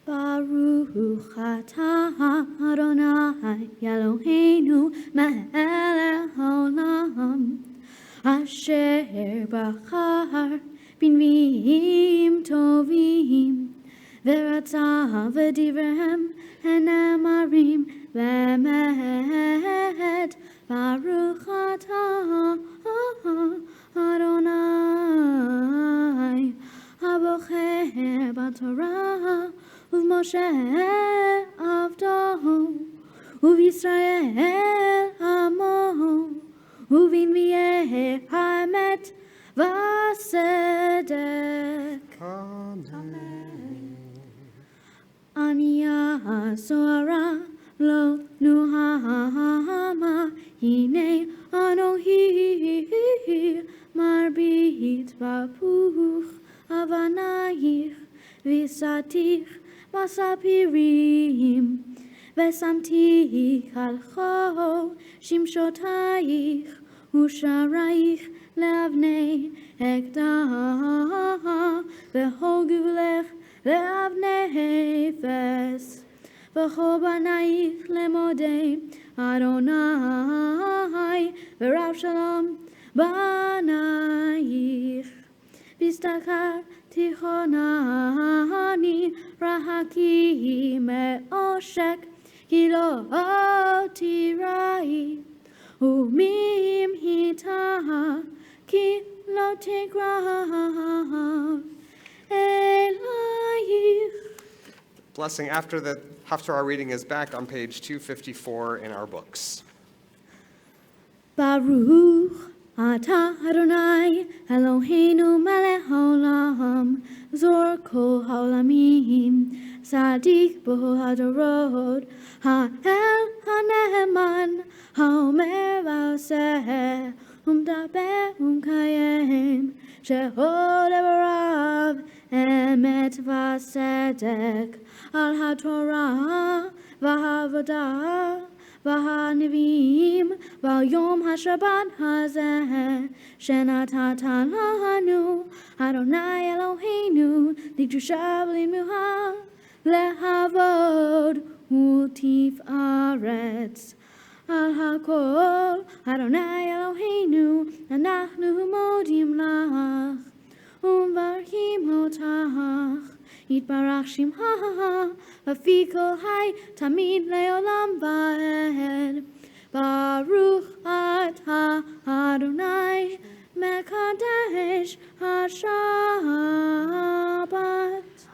Baruch atah Adonai Eloheinu melech haolam asher bachar b'nviim tovim v'ratzah v'divrei hanemarim v'emet. Baruch atah Adonai habocher b'torah ובמשה עבדו, ובישראל עמו, ובנביאי האמת והצדק. אני אסורה לא נוהמה, הנה אנוכי מרבית בפוך אבנייך ושתיך בספירים, ושמתיך על כל שמשותייך, ושערייך לאבני אקדח, וכל גבולך לאבני אפס, וכל בנייך למודי אדוני, ורב שלום בנייך. בסתכר תיכונני רחקי מעושק, כי לא תיראי, וממחיתה, כי לא תקרב אלייך. Blessing after the Haftarah reading is back on page 254 in our books. Baruch atah Adonai Eloheinu melech haolam zor kol haolamim sadik bo hadorot ha'el haneman haomer v'aseh umdaber umkayem shehod evarav emet v'asedek al haTorah v'havodah והנביאים ביום השבת הזה שנתת לנו אדוני אלוהינו לקדושה ולמנוחה לעבוד ולתפארת על הכל אדוני אלוהינו אנחנו מודים לך ומברכים אותך יתברך שמך לפי כל חי תמיד לעולם ועד. ברוך אתה אדוני מקדש השבת.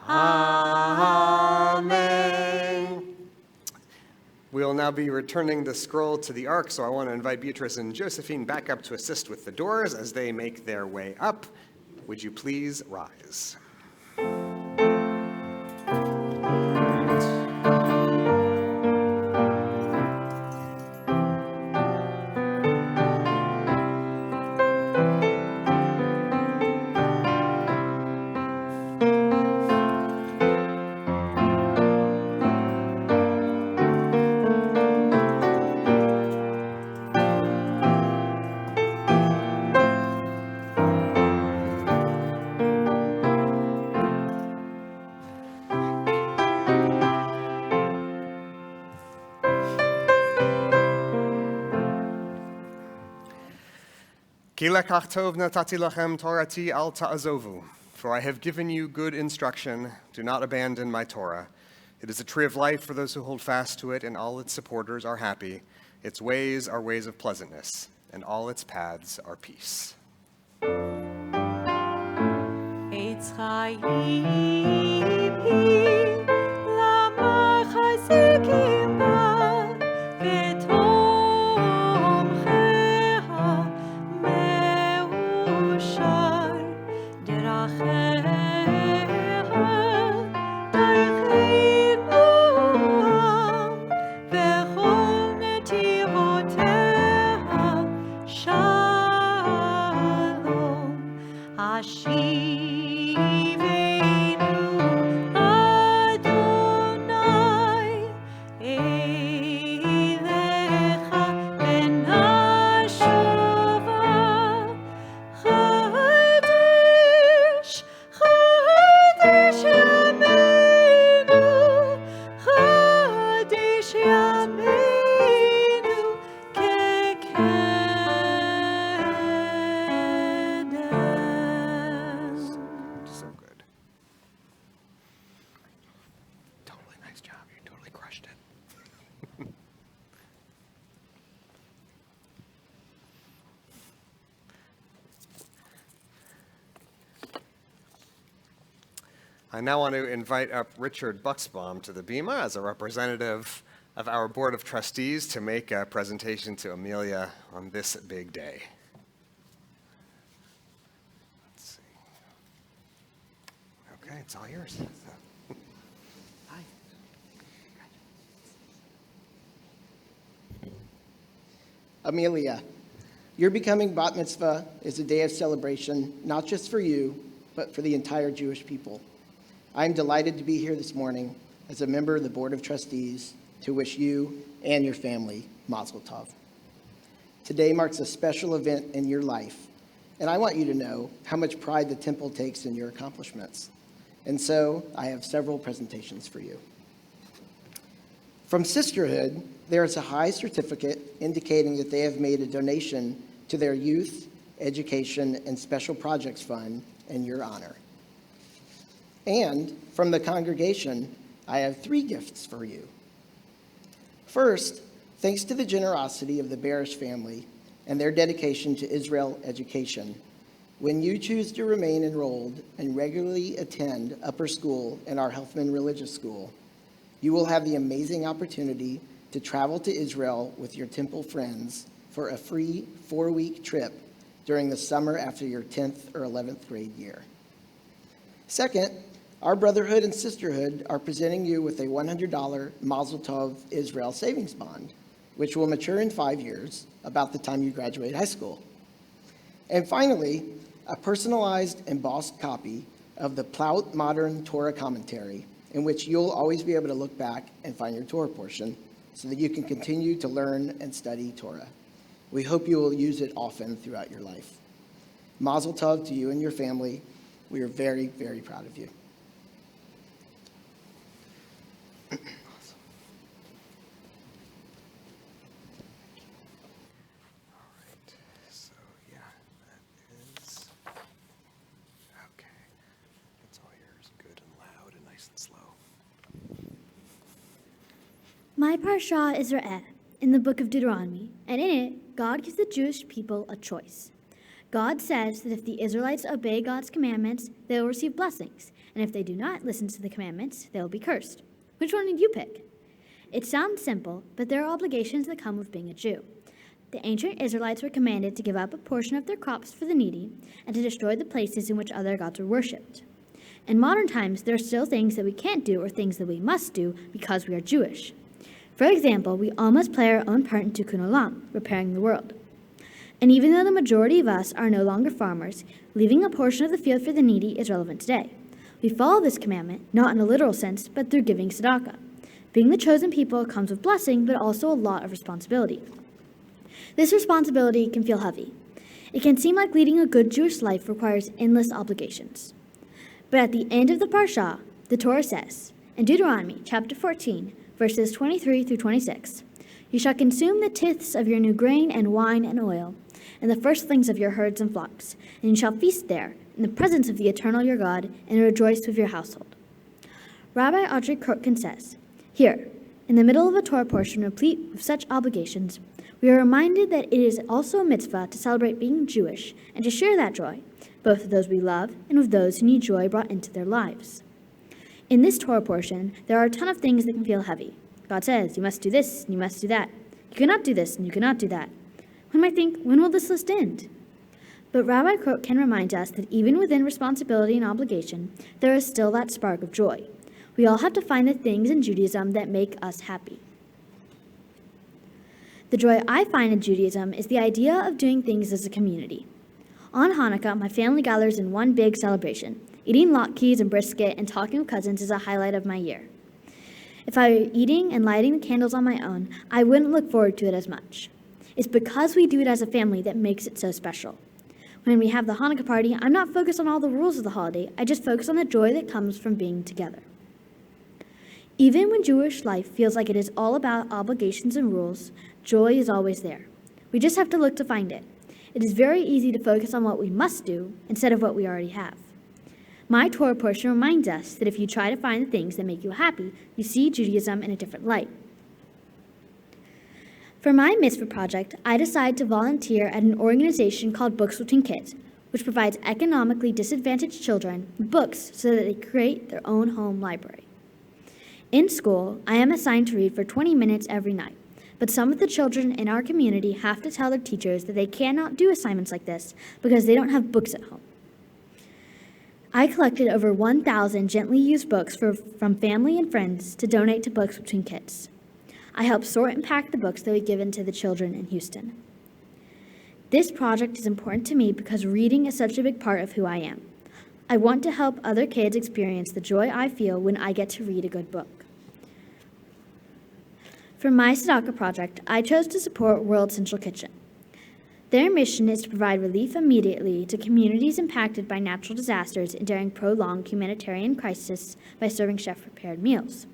Amen. We will now be returning the scroll to the ark, so I want to invite Beatrice and Josephine back up to assist with the doors as they make their way up. Would you please rise? Ki lekach tov natati lachem torati al ta'azovu. For I have given you good instruction, do not abandon my Torah. It is a tree of life for those who hold fast to it, and all its supporters are happy. Its ways are ways of pleasantness, and all its paths are peace. Eitz chayim lama chayzikim ba v'tomchecha meushar derachecha daichei noam v'chol netivotecha shalom. Hashivenu Adonai Elecha benashava Chadesh Chadesh Yameinu Chadesh Yameinu Kekedem. So good. Totally nice job. You totally crushed it. I now want to invite up Richard Bucksbaum to the bima as a representative of our Board of Trustees to make a presentation to Amelia on this big day. Let's see. Okay, it's all yours. Hi. Amelia, your becoming bat mitzvah is a day of celebration, not just for you, but for the entire Jewish people. I am delighted to be here this morning as a member of the Board of Trustees to wish you and your family Mazel Tov. Today marks a special event in your life, and I want you to know how much pride the temple takes in your accomplishments. And so I have several presentations for you. From Sisterhood, there is a high certificate indicating that they have made a donation to their Youth, Education, and Special Projects Fund in your honor. And from the congregation, I have 3 gifts for you. First, thanks to the generosity of the Barish family and their dedication to Israel education, when you choose to remain enrolled and regularly attend upper school in our Helfman Religious School, you will have the amazing opportunity to travel to Israel with your temple friends for a free 4-week trip during the summer after your 10th or 11th grade year. Second, our Brotherhood and Sisterhood are presenting you with a $100 Mazel Tov Israel savings bond, which will mature in 5 years, about the time you graduate high school. And finally, a personalized embossed copy of the Plaut Modern Torah Commentary, in which you'll always be able to look back and find your Torah portion so that you can continue to learn and study Torah. We hope you will use it often throughout your life. Mazel Tov to you and your family. We are very, very proud of you. All right. So, yeah, that is. Okay. It's all yours. Good and loud and nice and slow. My parsha is Re'eh in the book of Deuteronomy, and in it, God gives the Jewish people a choice. God says that if the Israelites obey God's commandments, they will receive blessings, and if they do not listen to the commandments, they will be cursed. Which one did you pick? It sounds simple, but there are obligations that come with being a Jew. The ancient Israelites were commanded to give up a portion of their crops for the needy and to destroy the places in which other gods were worshipped. In modern times, there are still things that we can't do or things that we must do because we are Jewish. For example, we all must play our own part in Tikkun Olam, repairing the world. And even though the majority of us are no longer farmers, leaving a portion of the field for the needy is relevant today. We follow this commandment, not in a literal sense, but through giving tzedakah. Being the chosen people comes with blessing, but also a lot of responsibility. This responsibility can feel heavy. It can seem like leading a good Jewish life requires endless obligations. But at the end of the parsha, the Torah says, in Deuteronomy chapter 14, verses 23 through 26, "You shall consume the tithes of your new grain and wine and oil, and the firstlings of your herds and flocks, and you shall feast there in the presence of the eternal your God, and rejoice with your household." Rabbi Audrey Krotkin says, here, in the middle of a Torah portion replete with such obligations, we are reminded that it is also a mitzvah to celebrate being Jewish and to share that joy, both with those we love and with those who need joy brought into their lives. In this Torah portion, there are a ton of things that can feel heavy. God says, you must do this and you must do that. You cannot do this and you cannot do that. One might think, when will this list end? But Rabbi Krotkin reminds us that even within responsibility and obligation, there is still that spark of joy. We all have to find the things in Judaism that make us happy. The joy I find in Judaism is the idea of doing things as a community. On Hanukkah, my family gathers in one big celebration. Eating latkes and brisket and talking with cousins is a highlight of my year. If I were eating and lighting the candles on my own, I wouldn't look forward to it as much. It's because we do it as a family that makes it so special. When we have the Hanukkah party, I'm not focused on all the rules of the holiday. I just focus on the joy that comes from being together. Even when Jewish life feels like it is all about obligations and rules, joy is always there. We just have to look to find it. It is very easy to focus on what we must do instead of what we already have. My Torah portion reminds us that if you try to find the things that make you happy, you see Judaism in a different light. For my Mitzvah project, I decided to volunteer at an organization called Books Between Kids, which provides economically disadvantaged children books so that they create their own home library. In school, I am assigned to read for 20 minutes every night, but some of the children in our community have to tell their teachers that they cannot do assignments like this because they don't have books at home. I collected over 1,000 gently used books from family and friends to donate to Books Between Kids. I helped sort and pack the books that we given to the children in Houston. This project is important to me because reading is such a big part of who I am. I want to help other kids experience the joy I feel when I get to read a good book. For my Tzedakah project, I chose to support World Central Kitchen. Their mission is to provide relief immediately to communities impacted by natural disasters and during prolonged humanitarian crisis by serving chef-prepared meals.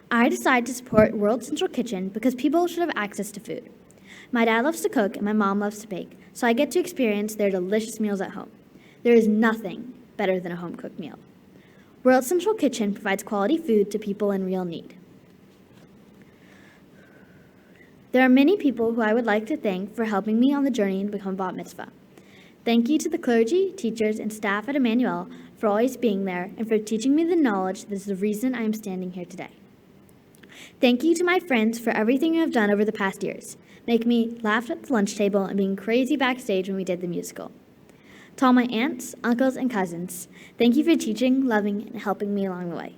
I decided to support World Central Kitchen because people should have access to food. My dad loves to cook and my mom loves to bake, so I get to experience their delicious meals at home. There is nothing better than a home-cooked meal. World Central Kitchen provides quality food to people in real need. There are many people who I would like to thank for helping me on the journey to become bat mitzvah. Thank you to the clergy, teachers, and staff at Emmanuel for always being there and for teaching me the knowledge that is the reason I am standing here today. Thank you to my friends for everything you have done over the past years, making me laugh at the lunch table and being crazy backstage when we did the musical. To all my aunts, uncles, and cousins, thank you for teaching, loving, and helping me along the way.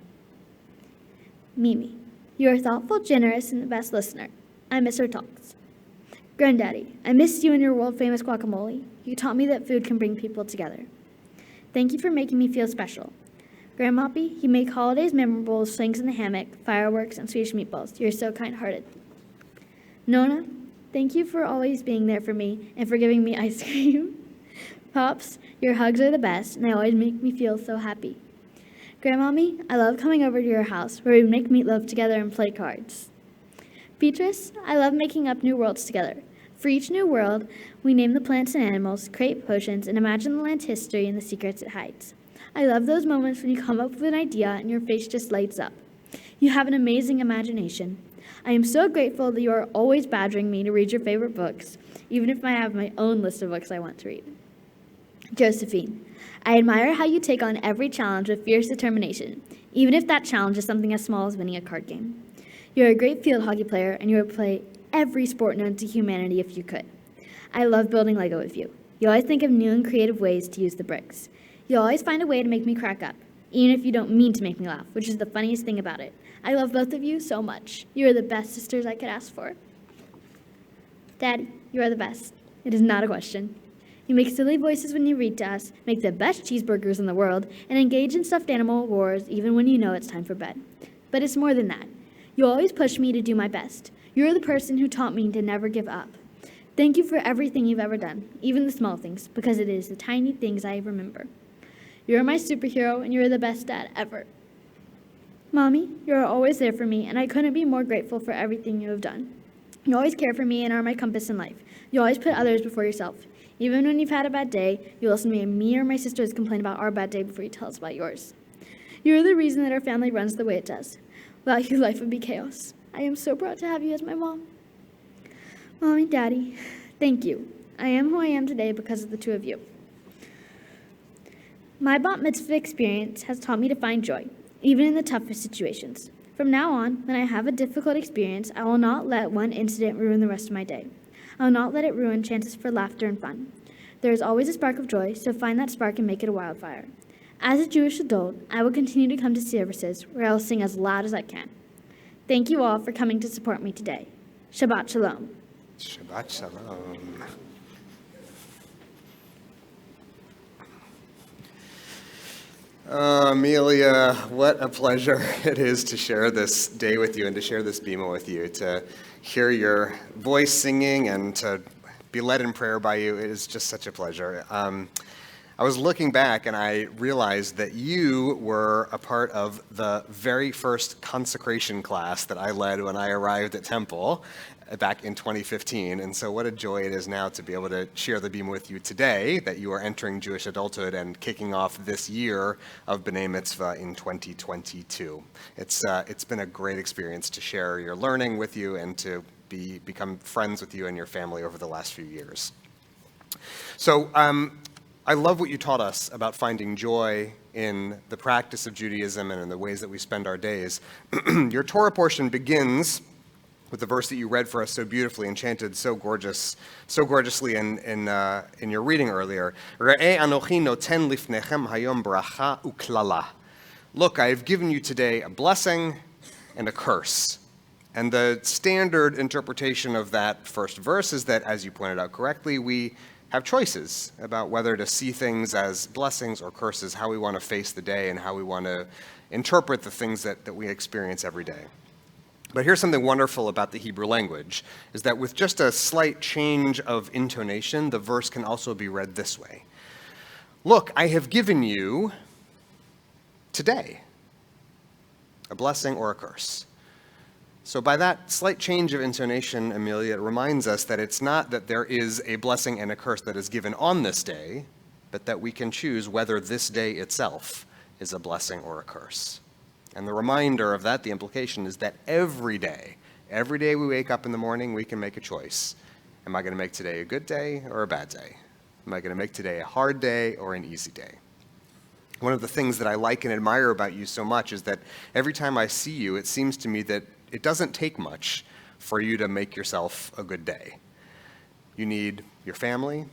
Mimi, you are thoughtful, generous, and the best listener. I miss our talks. Granddaddy, I missed you and your world-famous guacamole. You taught me that food can bring people together. Thank you for making me feel special. Grandmappy, you make holidays memorable with swings in the hammock, fireworks, and Swedish meatballs. You're so kind-hearted. Nona, thank you for always being there for me and for giving me ice cream. Pops, your hugs are the best, and they always make me feel so happy. Grandmommy, I love coming over to your house where we make meatloaf together and play cards. Beatrice, I love making up new worlds together. For each new world, we name the plants and animals, create potions, and imagine the land's history and the secrets it hides. I love those moments when you come up with an idea and your face just lights up. You have an amazing imagination. I am so grateful that you are always badgering me to read your favorite books, even if I have my own list of books I want to read. Josephine, I admire how you take on every challenge with fierce determination, even if that challenge is something as small as winning a card game. You're a great field hockey player, and you would play every sport known to humanity if you could. I love building Lego with you. You always think of new and creative ways to use the bricks. You always find a way to make me crack up, even if you don't mean to make me laugh, which is the funniest thing about it. I love both of you so much. You are the best sisters I could ask for. Daddy, you are the best. It is not a question. You make silly voices when you read to us, make the best cheeseburgers in the world, and engage in stuffed animal wars even when you know it's time for bed. But it's more than that. You always push me to do my best. You're the person who taught me to never give up. Thank you for everything you've ever done, even the small things, because it is the tiny things I remember. You're my superhero, and you're the best dad ever. Mommy, you're always there for me, and I couldn't be more grateful for everything you have done. You always care for me and are my compass in life. You always put others before yourself. Even when you've had a bad day, you listen to me or my sisters complain about our bad day before you tell us about yours. You're the reason that our family runs the way it does. Without you, life would be chaos. I am so proud to have you as my mom. Mommy, Daddy, thank you. I am who I am today because of the two of you. My bat mitzvah experience has taught me to find joy, even in the toughest situations. From now on, when I have a difficult experience, I will not let one incident ruin the rest of my day. I will not let it ruin chances for laughter and fun. There is always a spark of joy, so find that spark and make it a wildfire. As a Jewish adult, I will continue to come to services where I will sing as loud as I can. Thank you all for coming to support me today. Shabbat Shalom. Shabbat Shalom. Oh, Amelia, what a pleasure it is to share this day with you and to share this Bima with you, to hear your voice singing and to be led in prayer by you. It is just such a pleasure. I was looking back and I realized that you were a part of the very first consecration class that I led when I arrived at Temple back in 2015. And so what a joy it is now to be able to share the Bima with you today, that you are entering Jewish adulthood and kicking off this year of B'nai Mitzvah in 2022. It's been a great experience to share your learning with you and to become friends with you and your family over the last few years. So I love what you taught us about finding joy in the practice of Judaism and in the ways that we spend our days. Your Torah portion begins with the verse that you read for us so beautifully and chanted so gorgeously in your reading earlier. Re'eh anochi noten lifnechem hayom bracha uklala. Look, I have given you today a blessing and a curse. And the standard interpretation of that first verse is that, as you pointed out correctly, we have choices about whether to see things as blessings or curses, how we want to face the day and how we want to interpret the things that we experience every day. But here's something wonderful about the Hebrew language, is that with just a slight change of intonation, the verse can also be read this way. Look, I have given you today a blessing or a curse. So by that slight change of intonation, Amelia, it reminds us that it's not that there is a blessing and a curse that is given on this day, but that we can choose whether this day itself is a blessing or a curse. And the reminder of that, the implication, is that every day we wake up in the morning, we can make a choice. Am I going to make today a good day or a bad day? Am I going to make today a hard day or an easy day? One of the things that I like and admire about you so much is that every time I see you, it seems to me that it doesn't take much for you to make yourself a good day. You need your family,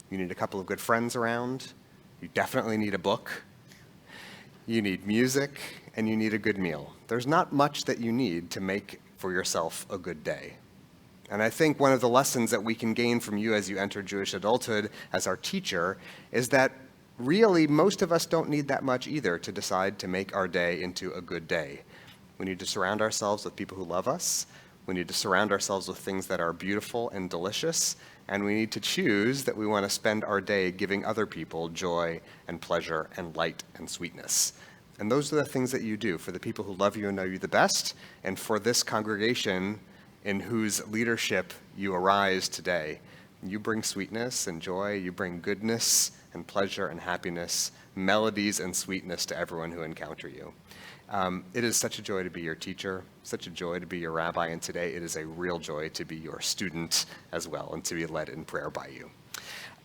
you need a couple of good friends around, you definitely need a book, you need music, and you need a good meal. There's not much that you need to make for yourself a good day. And I think one of the lessons that we can gain from you as you enter Jewish adulthood as our teacher is that really most of us don't need that much either to decide to make our day into a good day. We need to surround ourselves with people who love us. We need to surround ourselves with things that are beautiful and delicious. And we need to choose that we want to spend our day giving other people joy and pleasure and light and sweetness. And those are the things that you do for the people who love you and know you the best, and for this congregation in whose leadership you arise today. You bring sweetness and joy, you bring goodness and pleasure and happiness, melodies and sweetness to everyone who encounter you. It is such a joy to be your teacher, such a joy to be your rabbi, and today it is a real joy to be your student as well and to be led in prayer by you.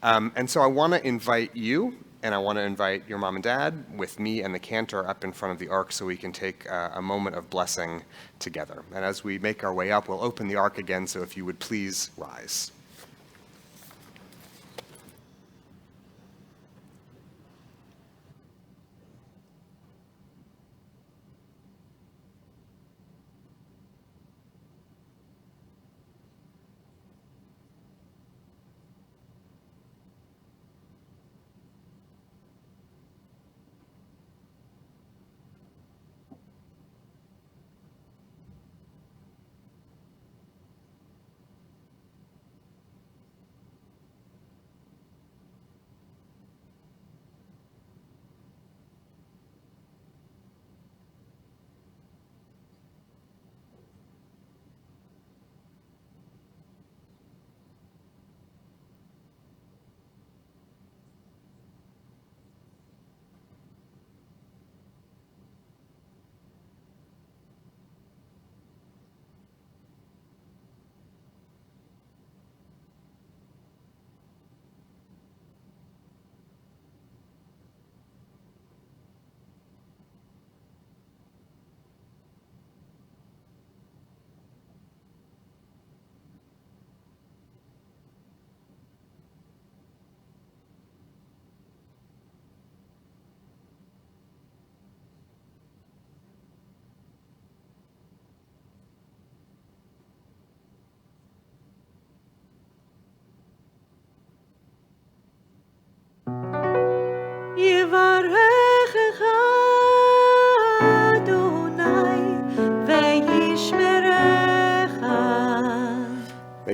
And so I want to invite you, and I want to invite your mom and dad with me and the cantor up in front of the ark so we can take a moment of blessing together. And as we make our way up, we'll open the ark again, so if you would please rise.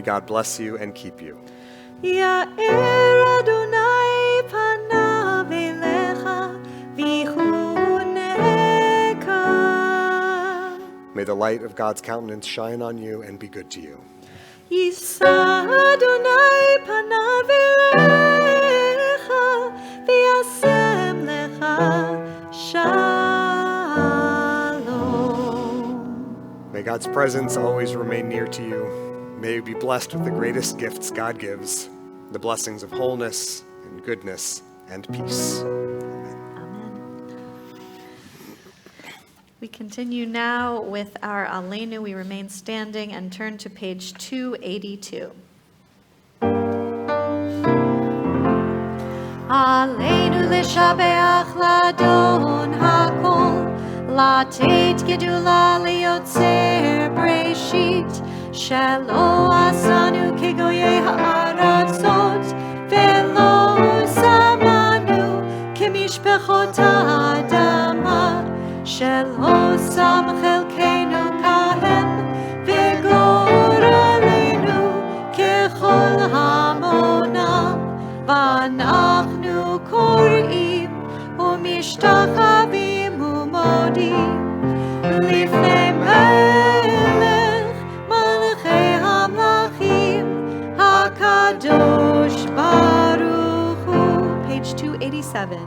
May God bless you and keep you. Ya'er Adonai panav elecha v'chuneka. May the light of God's countenance shine on you and be good to you. Yisa Adonai panav elecha v'yasem lecha shalom. May God's presence always remain near to you. May you be blessed with the greatest gifts God gives, the blessings of wholeness and goodness and peace. Amen. We continue now with our Aleinu. We remain standing and turn to page 282. Aleinu l'shabeach l'Adon hakol, latet gedula liyotzer breshit, shelo asanu kegoye ha'aratzot, velo samanu kemishpechot ha'adama, shelo sam chelkenu kahem, v'goralenu kechol hamonam, v'anachnu korim u'mishtachavim u'modim lifnei melech malchei hamlachim hakadosh baruch hu. Page 287.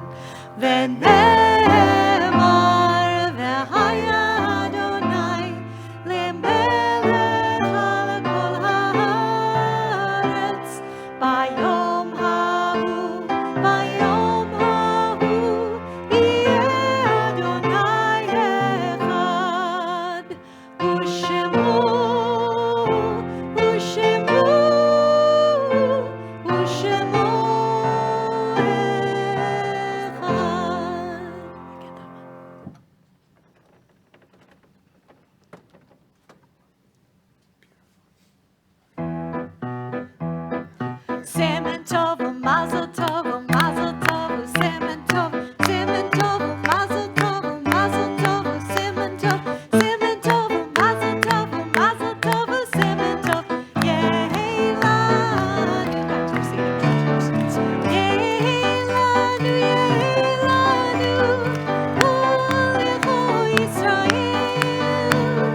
V'nemar v'haya Adonai lemelech al kol haaretz bayom hahu yeh Adonai echad u'shemo echad. Semen tov, mazel tov, mazel tov, semen tov, semen tov, mazel tov, mazel tov, semen tov, semen tov, mazel tov, mazel tov, semen tov. Yeilanu, back to your seat. Yeilanu, yeilanu, ulecho Yisrael.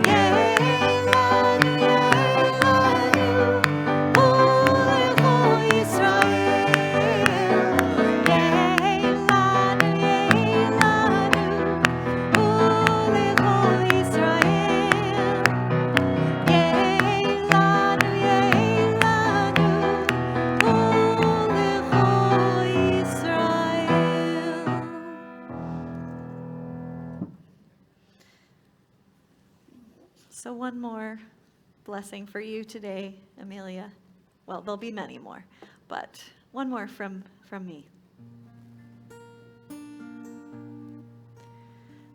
Yeilanu, yeilanu. So one more blessing for you today, Amelia. Well, there'll be many more, but one more from me.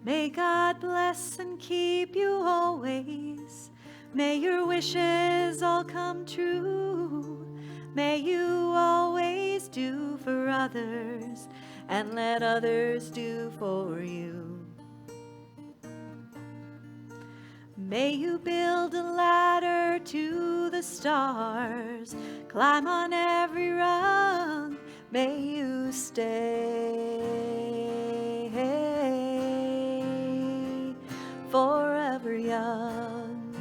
May God bless and keep you always. May your wishes all come true. May you always do for others and let others do for you. May you build a ladder to the stars, climb on every rung, may you stay forever young.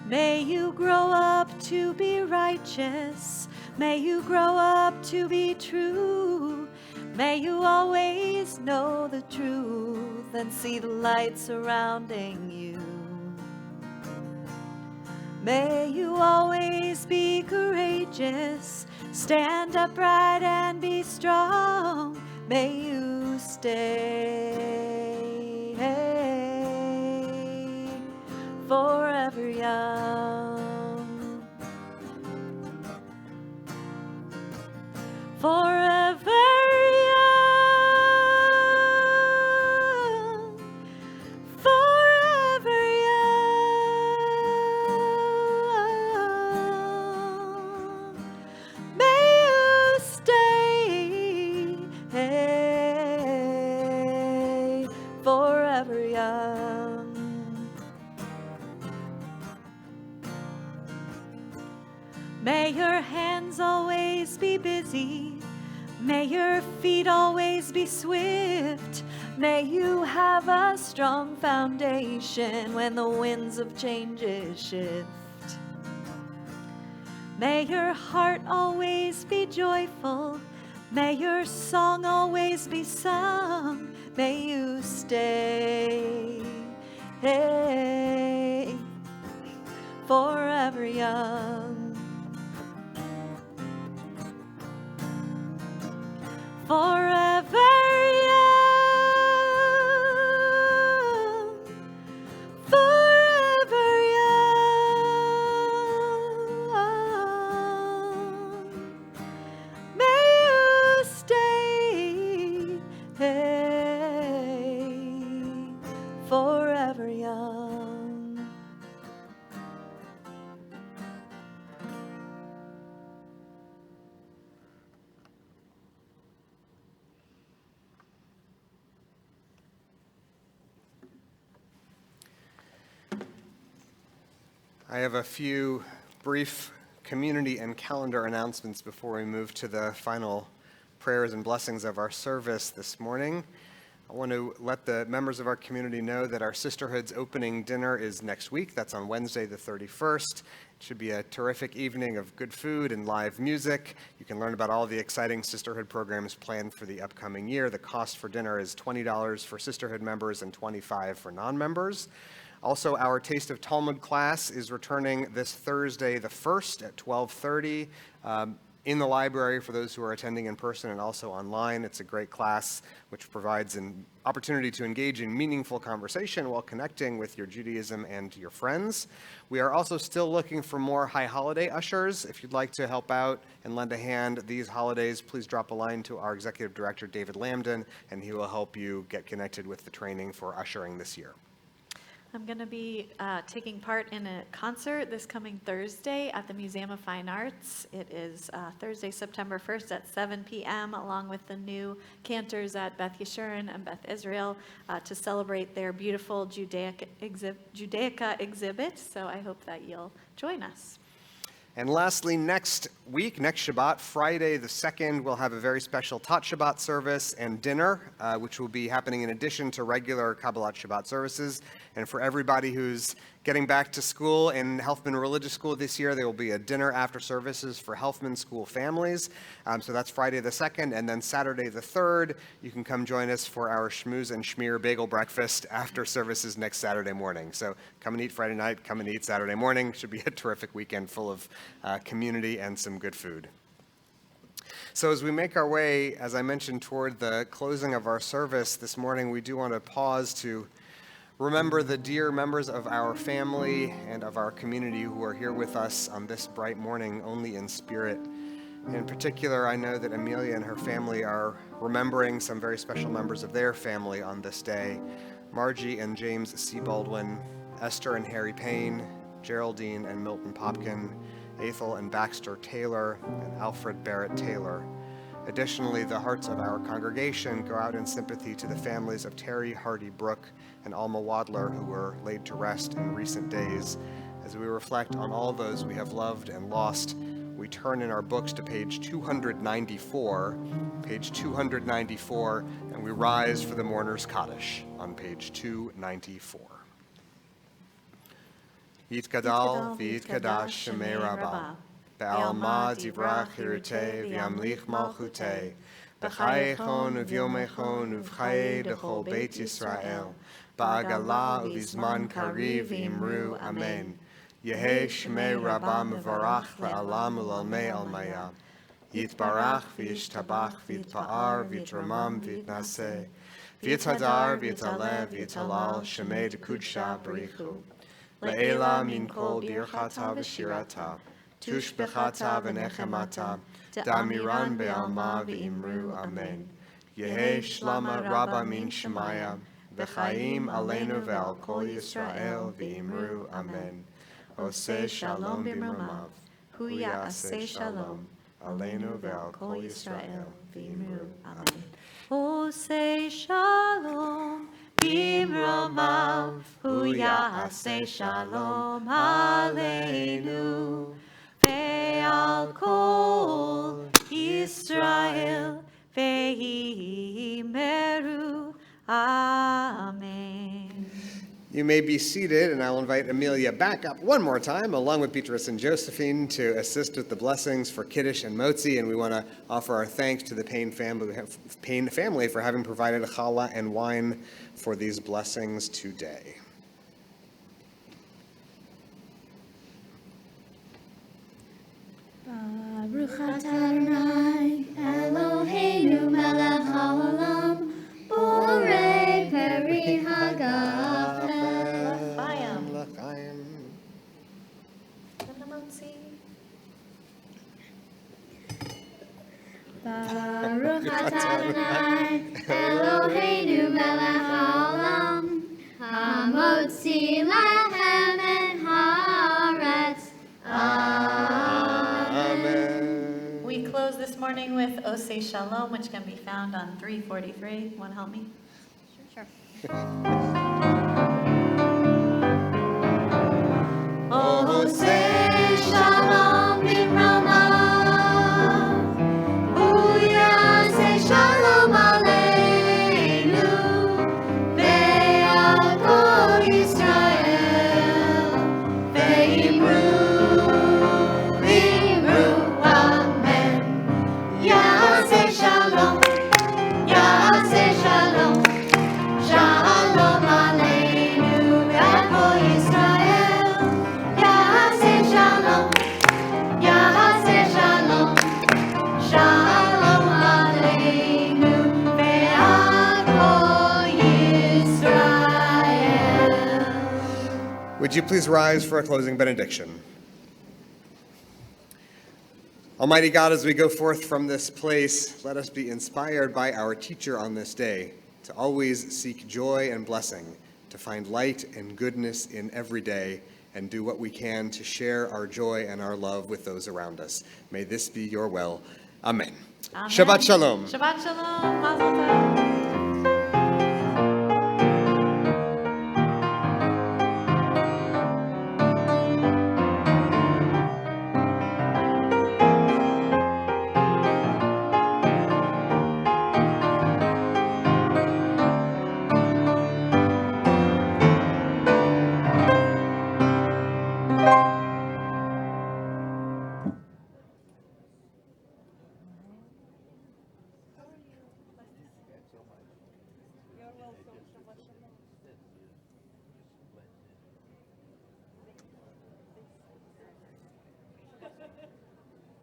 May you grow up to be righteous, may you grow up to be true. May you always know the truth and see the light surrounding you. May you always be courageous, stand upright and be strong. May you stay forever young. Forever young, forever young. May you stay forever young. hands always be busy. May your feet always be swift. May you have a strong foundation when the winds of changes shift. May your heart always be joyful. May your song always be sung. May you stay forever young. Forever young. Forever young. May you stay forever young. I have a few brief community and calendar announcements before we move to the final prayers and blessings of our service this morning. I want to let the members of our community know that our Sisterhood's opening dinner is next week. That's on Wednesday the 31st. It should be a terrific evening of good food and live music. You can learn about all the exciting Sisterhood programs planned for the upcoming year. The cost for dinner is $20 for Sisterhood members and $25 for non-members. Also, our Taste of Talmud class is returning this Thursday the 1st at 12:30 in the library for those who are attending in person and also online. It's a great class which provides an opportunity to engage in meaningful conversation while connecting with your Judaism and your friends. We are also still looking for more high holiday ushers. If you'd like to help out and lend a hand these holidays, please drop a line to our Executive Director, David Lambden, and he will help you get connected with the training for ushering this year. I'm going to be taking part in a concert this coming Thursday at the Museum of Fine Arts. It is Thursday, September 1st at 7 p.m., along with the new cantors at Beth Yeshurun and Beth Israel to celebrate their beautiful Judaica exhibit. So I hope that you'll join us. And lastly, next week, next Shabbat, Friday the 2nd, we'll have a very special Tat Shabbat service and dinner, which will be happening in addition to regular Kabbalat Shabbat services. And for everybody who's getting back to school in Helfman Religious School this year, there will be a dinner after services for Helfman School families. So that's Friday the 2nd. And then Saturday the 3rd, you can come join us for our Shmooze and Schmear bagel breakfast after services next Saturday morning. So come and eat Friday night, come and eat Saturday morning. Should be a terrific weekend full of community and some good food. So as we make our way, as I mentioned, toward the closing of our service this morning, we do want to pause to remember the dear members of our family and of our community who are here with us on this bright morning only in spirit. In particular, I know that Amelia and her family are remembering some very special members of their family on this day. Margie and James C. Baldwin, Esther and Harry Payne, Geraldine and Milton Popkin, Ethel and Baxter Taylor, and Alfred Barrett Taylor. Additionally, the hearts of our congregation go out in sympathy to the families of Terry Hardy Brooke and Alma Wadler, who were laid to rest in recent days. As we reflect on all those we have loved and lost, we turn in our books to page 294, and we rise for the mourner's Kaddish on page 294. Yitgadal v'yitkadash shemei Rabbah, Be'alma divrach hirutei v'yamlich malchutei, B'chayechon uvyomechon uvchaye dechol Beit Yisrael, Ba'agala uvizman kariv imru amen. Yehei shemei Rabbah mevarach le'alam u'lalmei almaya. Yitbarach v'yishtabach v'yitpa'ar v'yitramam v'yitnaseh. V'yithadar v'yitalev v'yitalal shemei dekudsha barichu. Le'ela min kol birchata v'shirata. Tush bechata v'nechemata, damiran be'alma v'imru amen. Yehe shlama rabba min shemaya, v'chaim aleinu ve'al kol Yisrael v'imru amen. Oseh shalom b'mramav, hu ya'aseh shalom, aleinu ve'al kol Yisrael v'imru amen. Oseh shalom b'mramav, hu ya'aseh shalom aleinu ve'al kol You may be seated, and I will invite Amelia back up one more time, along with Beatrice and Josephine, to assist with the blessings for Kiddush and Motzi. And we want to offer our thanks to the Payne family for having provided challah and wine for these blessings today. Baruch atah Adonai Eloheinu melech haolam borei peri hagafen. L'chaim. Baruch atah Adonai Eloheinu melech haolam hamotzi lechem et haaretz. Amen. We close this morning with Osei Shalom, which can be found on 343. Want to help me? Sure. Osei shalom bimromav, uyaseh shalom aleinu, ve'al kol Yisrael, ve'imru amen. Yaseh shalom, shalom aleinu, ve'al kol Yisrael. Yaseh shalom, shalom aleinu, ve'al kol Yisrael. Would you please rise for a closing benediction? Almighty God, as we go forth from this place, let us be inspired by our teacher on this day to always seek joy and blessing, to find light and goodness in every day, and do what we can to share our joy and our love with those around us. May this be your will. Amen. Amen. Shabbat Shalom. Shabbat Shalom. Mazel tov.